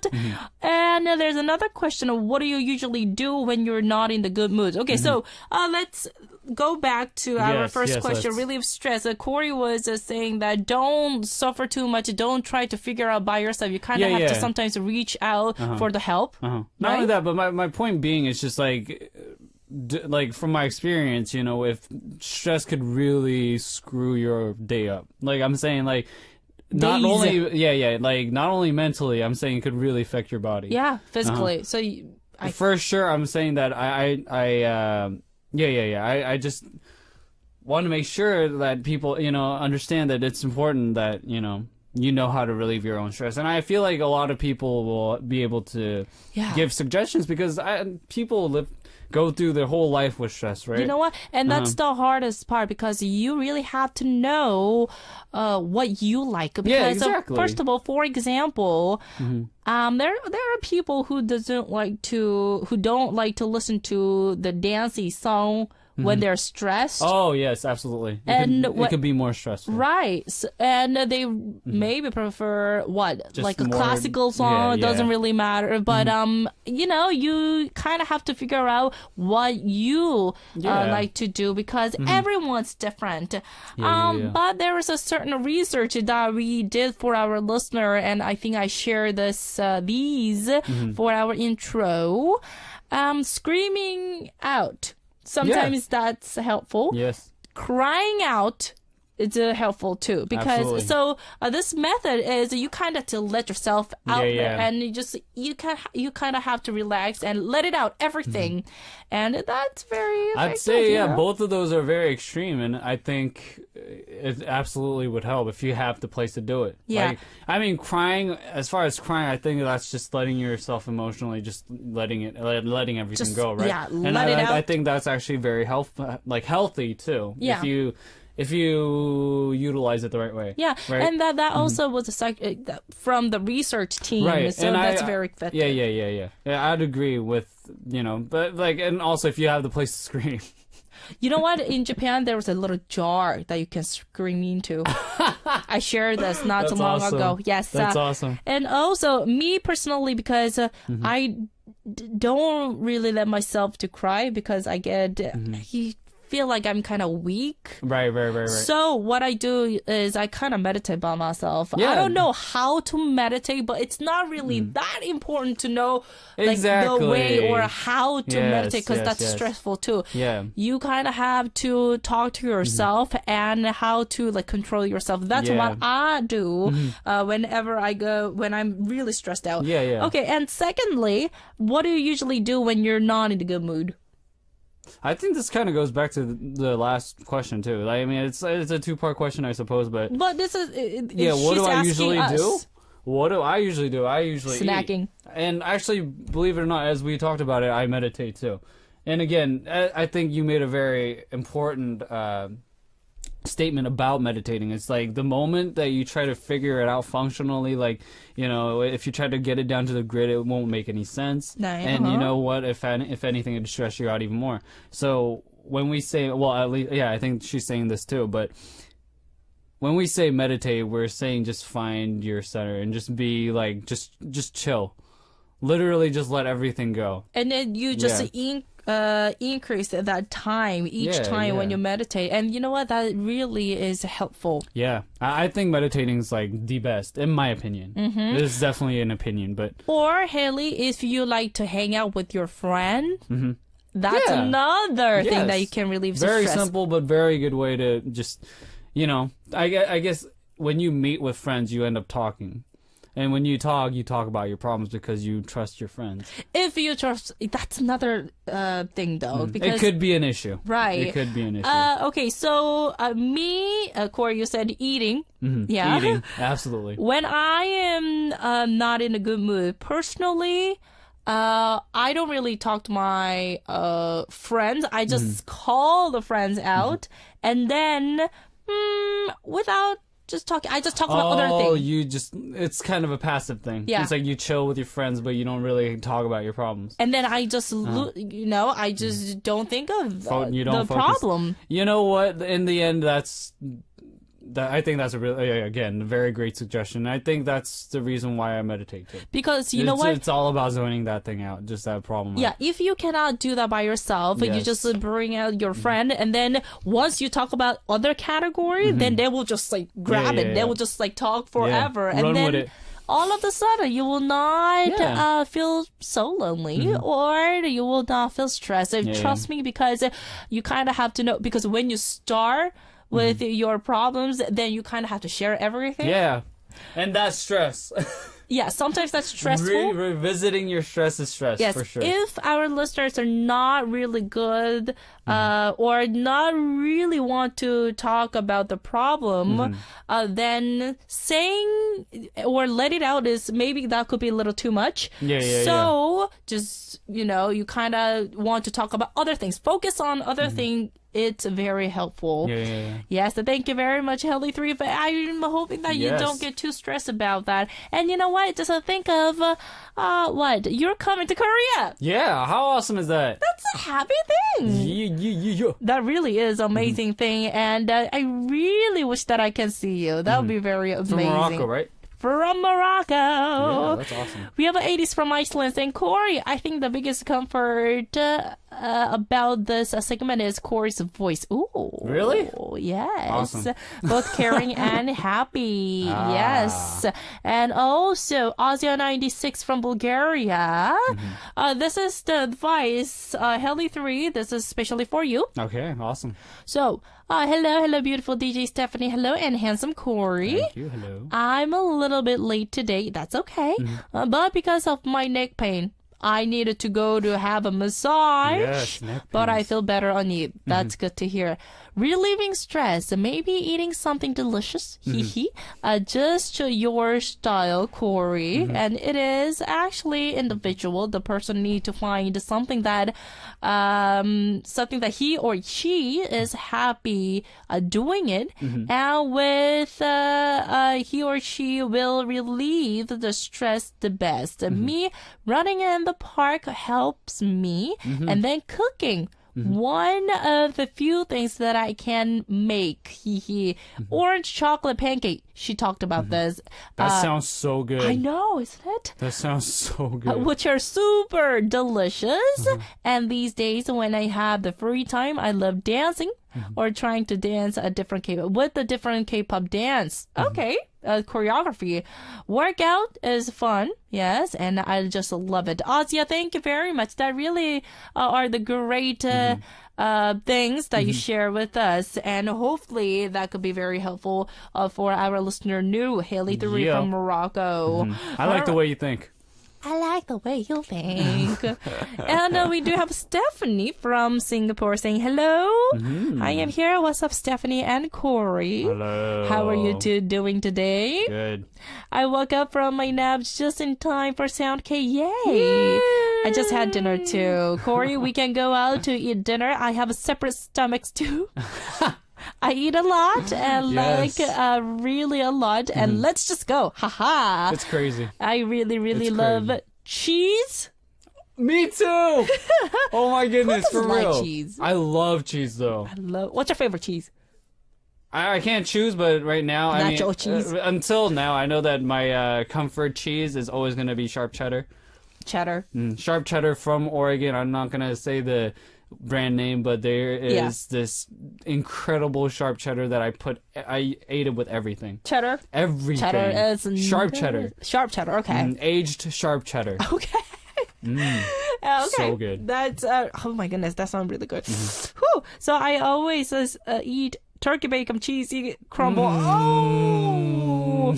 And there's another question of what do you usually do when you're not in the good mood? Okay, so let's go back to our first question, relieve stress. Cory was saying that don't suffer too much, don't try to figure out by yourself. You kind of have to sometimes reach out for the help. Not only that, but my point being is just from my experience, if stress could really screw your day up. I'm saying not only mentally, I'm saying it could really affect your body. Yeah, physically. So For sure, I'm saying that I just want to make sure that people, understand that it's important that, you know how to relieve your own stress. And I feel like a lot of people will be able to give suggestions because people go through their whole life with stress, right? You know what? And that's the hardest part because you really have to know what you like. Because, exactly. First of all, for example, there are people who don't like to listen to the dancey song when they're stressed. Oh, yes, absolutely. It could be more stressful. Right. And they maybe prefer Just like a more, classical song. It doesn't really matter. But, you kind of have to figure out what you like to do because everyone's different. But there is a certain research that we did for our listener, and I think I shared these for our intro. Screaming out. Sometimes that's helpful. Yes. Crying out is helpful too because this method is you kind of to let yourself out there and you kind of have to relax and let it out everything, and that's very effective. I'd say both of those are very extreme, and I think it absolutely would help if you have the place to do it. Yeah. Crying. As far as crying, I think that's just letting yourself emotionally, just letting everything go, right? Yeah, and let it out. I think that's actually very healthy too. Yeah. If you utilize it the right way. Yeah, right? and that also was from the research team, right. so and that's very effective. Yeah, I'd agree with, but and also if you have the place to scream. You know what? In Japan, there was a little jar that you can scream into. I shared this not too long ago. Yes. That's awesome. And also, me personally, because I don't really let myself to cry because I get... feel like I'm kind of weak. Right. So what I do is I kind of meditate by myself. Yeah. I don't know how to meditate, but it's not really that important to know exactly. the way or how to meditate because that's stressful too. Yeah. You kind of have to talk to yourself and how to control yourself. That's what I do whenever when I'm really stressed out. Yeah. Okay, and secondly, what do you usually do when you're not in a good mood? I think this kind of goes back to the last question too. It's a two-part question, I suppose, but this is what do I usually do? What do I usually do? I usually snacking. Eat. And actually, believe it or not, as we talked about it, I meditate too. And again, I think you made a very important statement about meditating. It's like the moment that you try to figure it out functionally, if you try to get it down to the grid, it won't make any sense. And you know what? If anything, it'd stress you out even more. So when we say, at least, I think she's saying this too, but when we say meditate, we're saying just find your center and just be just chill. Literally just let everything go. And then you just increase that time each time when you meditate, and you know what, that really is helpful. I think meditating is the best in my opinion. It is definitely an opinion, but or Haley, if you like to hang out with your friend, that's another thing that you can relieve stress. Very simple but very good way to just I guess when you meet with friends you end up talking. And when you talk about your problems because you trust your friends. If you trust, that's another thing, though. Because it could be an issue. Right. It could be an issue. Okay, so Cory, you said eating. Yeah. Eating, absolutely. When I am not in a good mood, personally, I don't really talk to my friends. I just call the friends out. And then, without... I just talk about other things. It's kind of a passive thing. Yeah. It's like you chill with your friends, but you don't really talk about your problems. And then I just, I just don't think of the problem. You know what? In the end, I think that's a very great suggestion. I think that's the reason why I meditate too. Because you know what? It's all about zoning that thing out, just that problem. Yeah, if you cannot do that by yourself, you just bring out your friend, and then once you talk about other category, then they will just grab it. They will just talk forever, and then with it. All of a sudden you will not feel so lonely, or you will not feel stressed. Trust me, because you kind of have to know, because when you start with your problems, then you kind of have to share everything. Yeah. And that's stress. Yeah, sometimes that's stressful. Revisiting your stress is stress, Yes, for sure. if our listeners are not really good or not really want to talk about the problem, then saying or let it out is maybe that could be a little too much. So just, you kind of want to talk about other things. Focus on other things. It's very helpful. Yes, so thank you very much, Helly3. But I'm hoping that you don't get too stressed about that. And you know what? Just think of what? You're coming to Korea. Yeah, how awesome is that? That's a happy thing. Yeah. That really is an amazing thing. And I really wish that I can see you. That would be very amazing. From Morocco, right? From Morocco. Yeah, that's awesome. We have an 80s from Iceland. And Cory, I think the biggest comfort about this segment is Cory's voice. Ooh. Really? Yes. Awesome. Both caring and happy. Yes. And also, Asia96 from Bulgaria. This is the advice. Helly3, this is especially for you. Okay, awesome. So, hello, beautiful DJ Stephanie. Hello, and handsome Cory. Thank you, hello. I'm a little bit late today. That's okay. But because of my neck pain, I needed to go to have a massage. Yes, neck but I pains. feel better on you. That's good to hear. Relieving stress, maybe eating something delicious. Just your style, Cory. And it is actually individual. The person need to find something that he or she is happy doing it, and with he or she will relieve the stress the best. Me running in the park helps me, and then cooking. One of the few things that I can make, orange chocolate pancake. She talked about this. That sounds so good. I know, isn't it? That sounds so good. Which are super delicious. And these days, when I have the free time, I love dancing or trying to dance a different K-pop dance. Okay. Choreography. Workout is fun, yes, and I just love it. Asia, thank you very much. That really are the great things that you share with us, and hopefully that could be very helpful for our listener, new Haley3 from Morocco. I like the way you think. I like the way you think. And we do have Stephanie from Singapore saying hello. I am here. What's up, Stephanie and Cory? Hello. How are you two doing today? Good. I woke up from my nap just in time for Sound K. Yay! I just had dinner too. Cory, we can go out to eat dinner. I have separate stomachs too. I eat a lot and really a lot, and let's just go. Haha. It's crazy. I really It's love crazy. cheese. Me too. Oh my goodness, Who for doesn't real. like cheese? I love cheese though. What's your favorite cheese? I can't choose, but right now, Nacho cheese. Until now, I know that my comfort cheese is always going to be sharp cheddar. Cheddar. Sharp cheddar from Oregon. I'm not going to say the brand name, but there is this incredible sharp cheddar that I ate it with everything. Cheddar? Everything. Cheddar is... Sharp cheddar. Sharp cheddar, okay. Aged sharp cheddar. Okay. Okay. So good. That's, oh my goodness, that sounds really good. Whew. So I always eat turkey bacon cheesy crumble. Oh,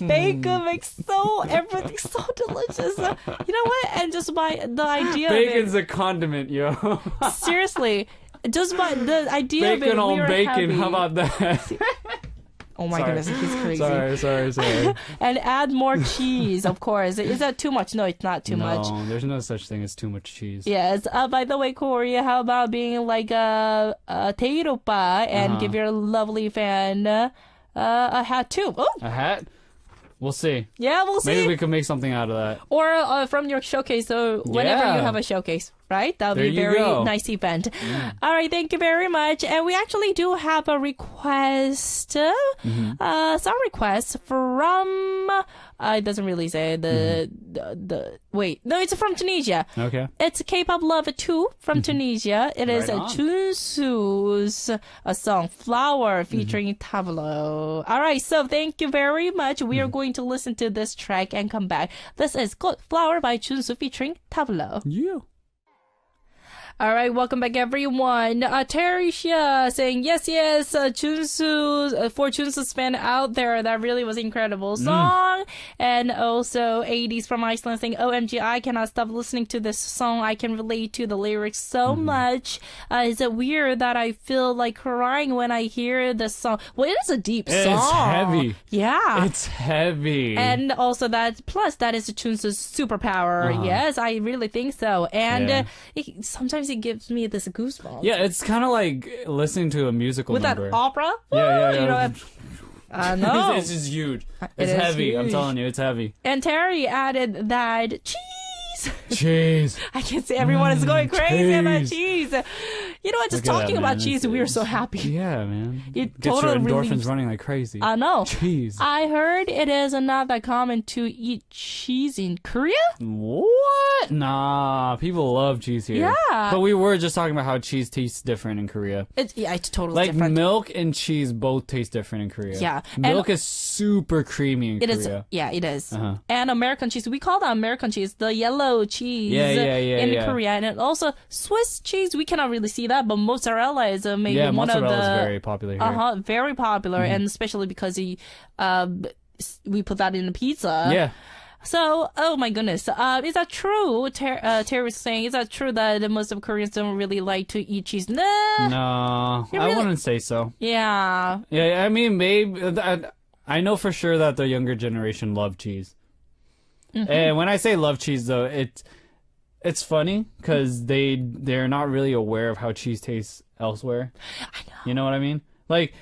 bacon makes everything so delicious. You know what? And just by the idea Bacon's of it, a condiment, yo. seriously, just by the idea of it, Bacon we on were bacon. happy. How about that? Oh my Sorry. goodness, he's crazy. Sorry. And add more cheese, of course. Is that too much? No, it's not too much. No, there's no such thing as too much cheese. Yes. By the way, Cory, how about being like a Teiropa and give your lovely fan a hat too? Oh, A hat? We'll see. yeah, we'll see. Maybe we could make something out of that. Or from your showcase, so whenever Yeah. you have a showcase, right? That would There be a you very go. nice event. All right, thank you very much. And we actually do have a request, some requests from, it doesn't really say wait, no, it's from Tunisia. Okay. It's K-pop Love 2 from Tunisia. It is Right on. Junsu's song Flower featuring Tableau. All right, so thank you very much. We are going to listen to this track and come back. This is called Flower by Junsu featuring Tableau. Yeah. All right, welcome back, everyone. Terry Xia saying, yes, Junsu, for Junsu's fan out there, that really was incredible song. And also 80s from Iceland saying, OMG, I cannot stop listening to this song. I can relate to the lyrics so much. Is it weird that I feel like crying when I hear this song? Well, it is a deep song. It's heavy. Yeah. It's heavy. And also that is Junsu's superpower. Yes, I really think so. And sometimes it gives me this goosebumps. Yeah, it's kind of like listening to a musical With number. that opera? Yeah. You know, I know. It's just huge. It's is heavy. I'm huge. telling you, it's heavy. And Terry added that cheese. Cheese. I can see everyone is going crazy about cheese. cheese. You know what? Just Look at talking that, about man. cheese, we are so happy. Yeah, man. It Gets totally your endorphins relieves- running like crazy. I know. Cheese. I heard it is not that common to eat cheese in Korea. What? Nah, people love cheese here. Yeah. But we were just talking about how cheese tastes different in Korea. It's totally Like different. milk and cheese both taste different in Korea. Yeah. Milk is super creamy in It is, Korea. yeah, it is. Uh-huh. And American cheese, we call that American cheese, the yellow cheese in yeah. Korea. And also Swiss cheese, we cannot really see that, but mozzarella is maybe Yeah, one of the... mozzarella is very popular here. Very popular, and especially because we put that in a pizza. Yeah. So, oh my goodness. Is that true? Terry is saying, is that true that most of Koreans don't really like to eat cheese? Nah. No, You I really- wouldn't say so. Yeah. Yeah, I mean, maybe... I know for sure that the younger generation love cheese. And when I say love cheese, though, it's funny because they're not really aware of how cheese tastes elsewhere. I know. You know what I mean? Like,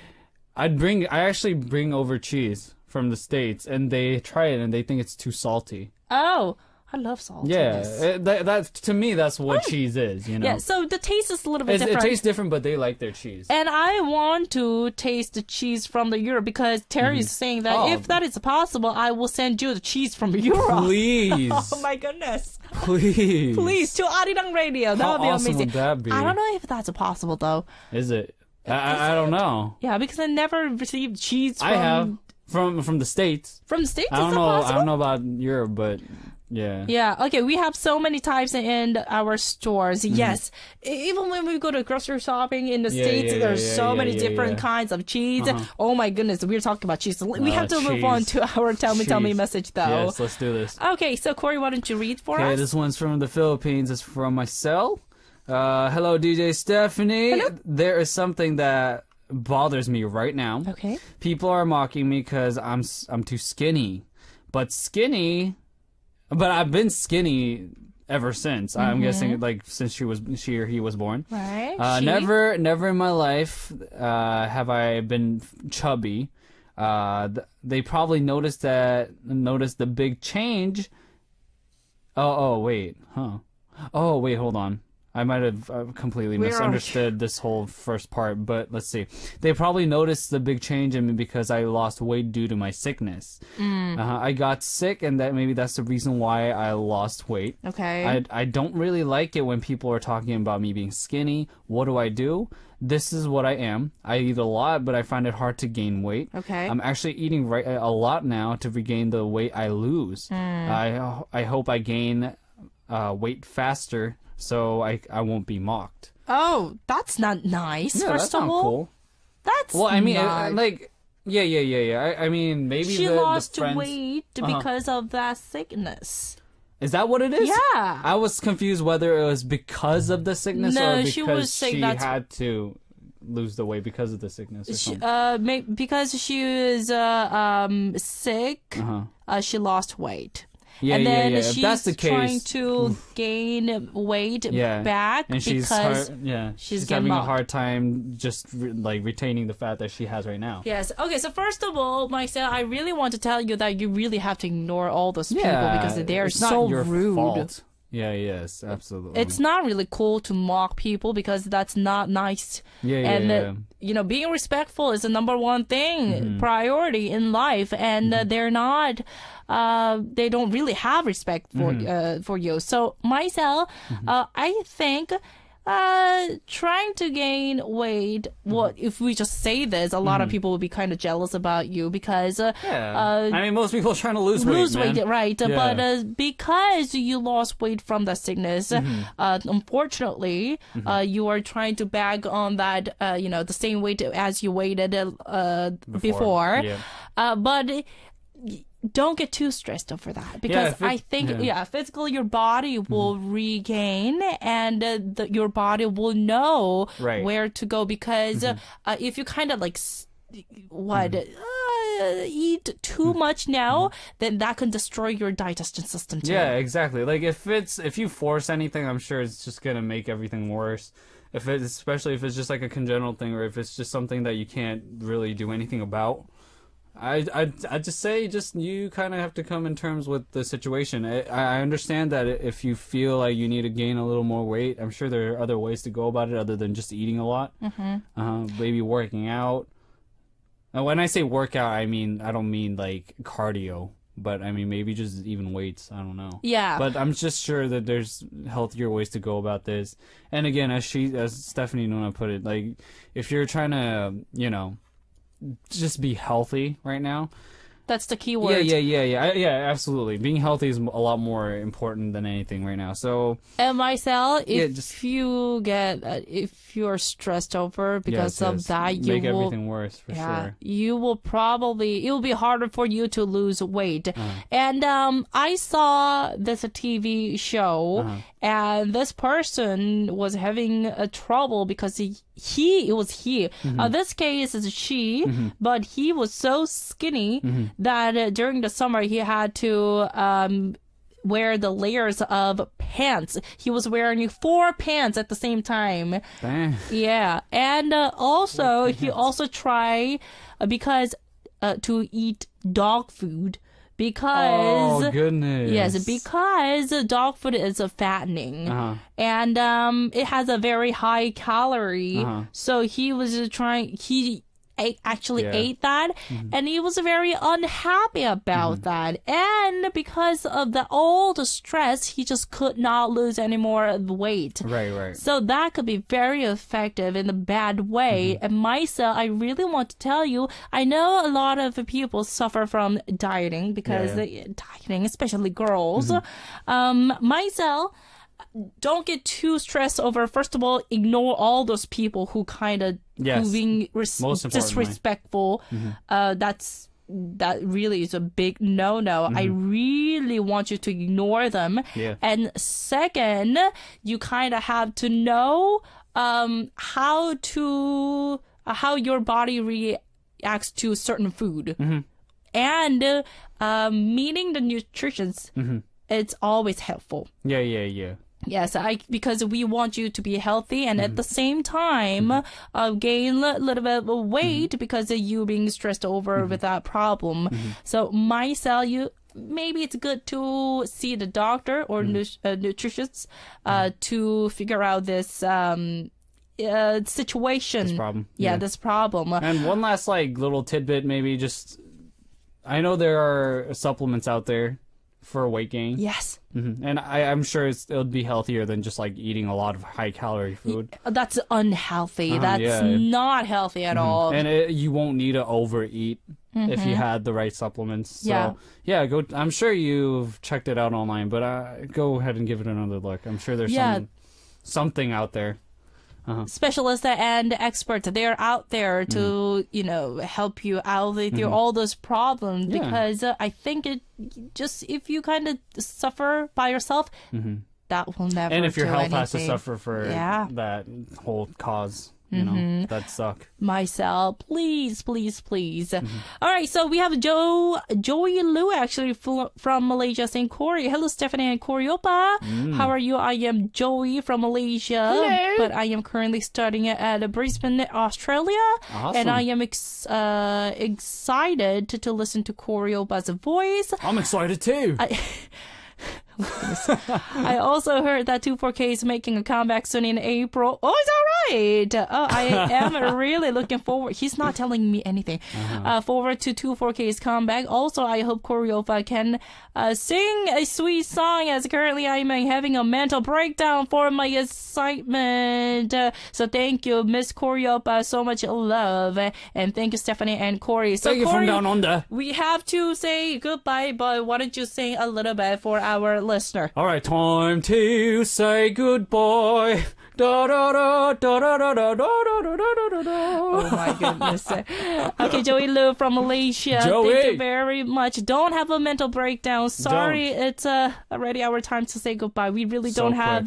I actually bring over cheese from the States, and they try it, and they think it's too salty. Oh, I love salt. Yeah, that to me, that's what cheese is, you know? Yeah, so the taste is a little bit It different. tastes different, but they like their cheese. And I want to taste the cheese from the Europe because Terry is saying that Oh. if that is possible, I will send you the cheese from Europe. Please. Oh my goodness. Please. Please, to Arirang Radio. That How would be awesome amazing. would that be? I don't know if that's possible though. Is it? I don't know. Yeah, because I never received cheese from... I have from the States. From the States? I don't is that know. possible? I don't know about Europe, but yeah. Yeah, okay, we have so many types in our stores. Yes. Even when we go to grocery shopping in the States, there's so many different kinds of cheese. Oh my goodness, we're talking about cheese. We have to move on cheese. to our Tell Me Cheese. message though. Yes, let's do this. Okay, so Cory, why don't you read for Okay, us? this one's from the Philippines. It's from myself. Hello, DJ Stephanie. Hello. There is something that bothers me right now. Okay. People are mocking me because I'm too skinny. But I've been skinny ever since. I'm guessing like since she or he was born. Right. She? Never in my life have I been chubby. They probably noticed the big change. Oh wait, huh? Oh wait, hold on. I might have completely Where are misunderstood this whole first part, but let's see. They probably noticed the big change in me because I lost weight due to my sickness. I got sick, and maybe that's the reason why I lost weight. Okay. I don't really like it when people are talking about me being skinny. What do? This is what I am. I eat a lot, but I find it hard to gain weight. Okay. I'm actually eating a lot now to regain the weight I lose. I hope I gain weight faster, so I won't be mocked. Oh, that's not nice. Yeah, First that's of not all, cool. that's Well, I mean, not... yeah. I mean, maybe she the lost friends... weight because of that sickness. Is that what it is? Yeah. I was confused whether it was because of the sickness No, or because she was saying that's- had to lose the weight because of the sickness or something. Because she was sick, she lost weight. Yeah, and then yeah. If she's that's the trying case, to gain weight yeah. back and she's because she's getting having a mocked. hard time just retaining the fat that she has right now. Yes. Okay, so first of all, myself, I really want to tell you that you really have to ignore all those people because they are it's so not your rude. fault. Yeah, yes, absolutely. It's not really cool to mock people because that's not nice. And being respectful is the number one thing, priority in life, and they're not. They don't really have respect for you. So myself, I think trying to gain weight. Well, if we just say this, a lot of people will be kind of jealous about you because I mean, most people are trying to lose weight, right? Yeah. But because you lost weight from that sickness, unfortunately, you are trying to bag on that, the same weight as you weighted before. Yeah. But don't get too stressed over that because I think, physically your body will regain and your body will know where to go because if you kind of like eat too much now, then that can destroy your digestion system too. Yeah, exactly. Like if you force anything, I'm sure it's just gonna make everything worse. Especially if it's just like a congenital thing, or if it's just something that you can't really do anything about. I just say you kind of have to come in terms with the situation. I understand that if you feel like you need to gain a little more weight, I'm sure there are other ways to go about it other than just eating a lot. Maybe working out. And when I say workout, I don't mean like cardio, but I mean maybe just even weights. I don't know. Yeah. But I'm just sure that there's healthier ways to go about this. And again, as Stephanie Nuna put it, like if you're trying to, just be healthy right now. That's the key word. Yeah, absolutely. Being healthy is a lot more important than anything right now. So, and Marcel, if you're stressed over because of that, you make will everything worse for sure. You will it will be harder for you to lose weight. And I saw this TV show, and this person was having a trouble because it was he. This case is she, but he was so skinny that during the summer he had to wear the layers of pants. He was wearing 4 pants at the same time. Dang. Yeah, and also he also tried to eat dog food. Because oh goodness, yes, because dog food is fattening, and it has a very high calorie. So he was trying. He actually ate that, and he was very unhappy about that. And because of all the stress, he just could not lose any more weight. Right. So that could be very effective in a bad way. And myself, I really want to tell you, I know a lot of people suffer from dieting because dieting, especially girls. Myself, don't get too stressed over. First of all, ignore all those people who kind of being disrespectful. That really is a big no-no. I really want you to ignore them. And second, you kind of have to know how your body reacts to certain food. And meeting the nutritionists, it's always helpful. Yeah. Yes, because we want you to be healthy and at the same time gain a little bit of weight because of you being stressed over with that problem. So myself, maybe it's good to see the doctor or nutritionist to figure out this situation. This problem. This problem. And one last little tidbit, maybe just I know there are supplements out there for weight gain. Yes. And I'm sure it'll be healthier than just eating a lot of high calorie food. That's unhealthy. That's not healthy at all. And you won't need to overeat if you had the right supplements. So go. I'm sure you've checked it out online, but go ahead and give it another look. I'm sure there's something out there. Specialists and experts, they're out there to help you out with all those problems because I think if you kind of suffer by yourself, that will never and if your do health anything. has to suffer for that whole cause, that'd suck. Myself, please. All right, so we have Joey Liu actually from Malaysia saying, Cory, hello Stephanie and Cory Oppa. How are you? I am Joey from Malaysia. Hello. But I am currently studying at Brisbane, Australia. Awesome. And I am excited to listen to Cory Oppa's voice. I'm excited too. I also heard that 24K is making a comeback soon in April. Oh, is that right. Oh, I am really looking forward. He's not telling me anything. Forward to 2-4K's comeback. Also, I hope Cory can sing a sweet song, as currently I'm having a mental breakdown for my assignment. So thank you, Miss Cory, so much love. And thank you, Stephanie and Cory. So Thank you Cory, from down under. we have to say goodbye, but why don't you sing a little bit for our listener? All right, time to say goodbye. Da da da da da da da da da da da da. Oh my goodness. Okay, Joey Lou from Malaysia. Joey. Thank you very much. Don't have a mental breakdown. Sorry, it's already our time to say goodbye. We really So don't have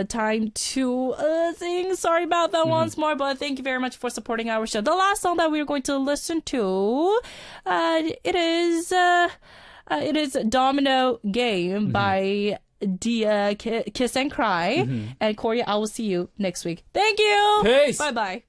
time to sing. Sorry about that once more, but thank you very much for supporting our show. The last song that we're going to listen to, it is Domino Game by Kiss and Cry. And Cory, I will see you next week. Thank you. Peace. Bye-bye.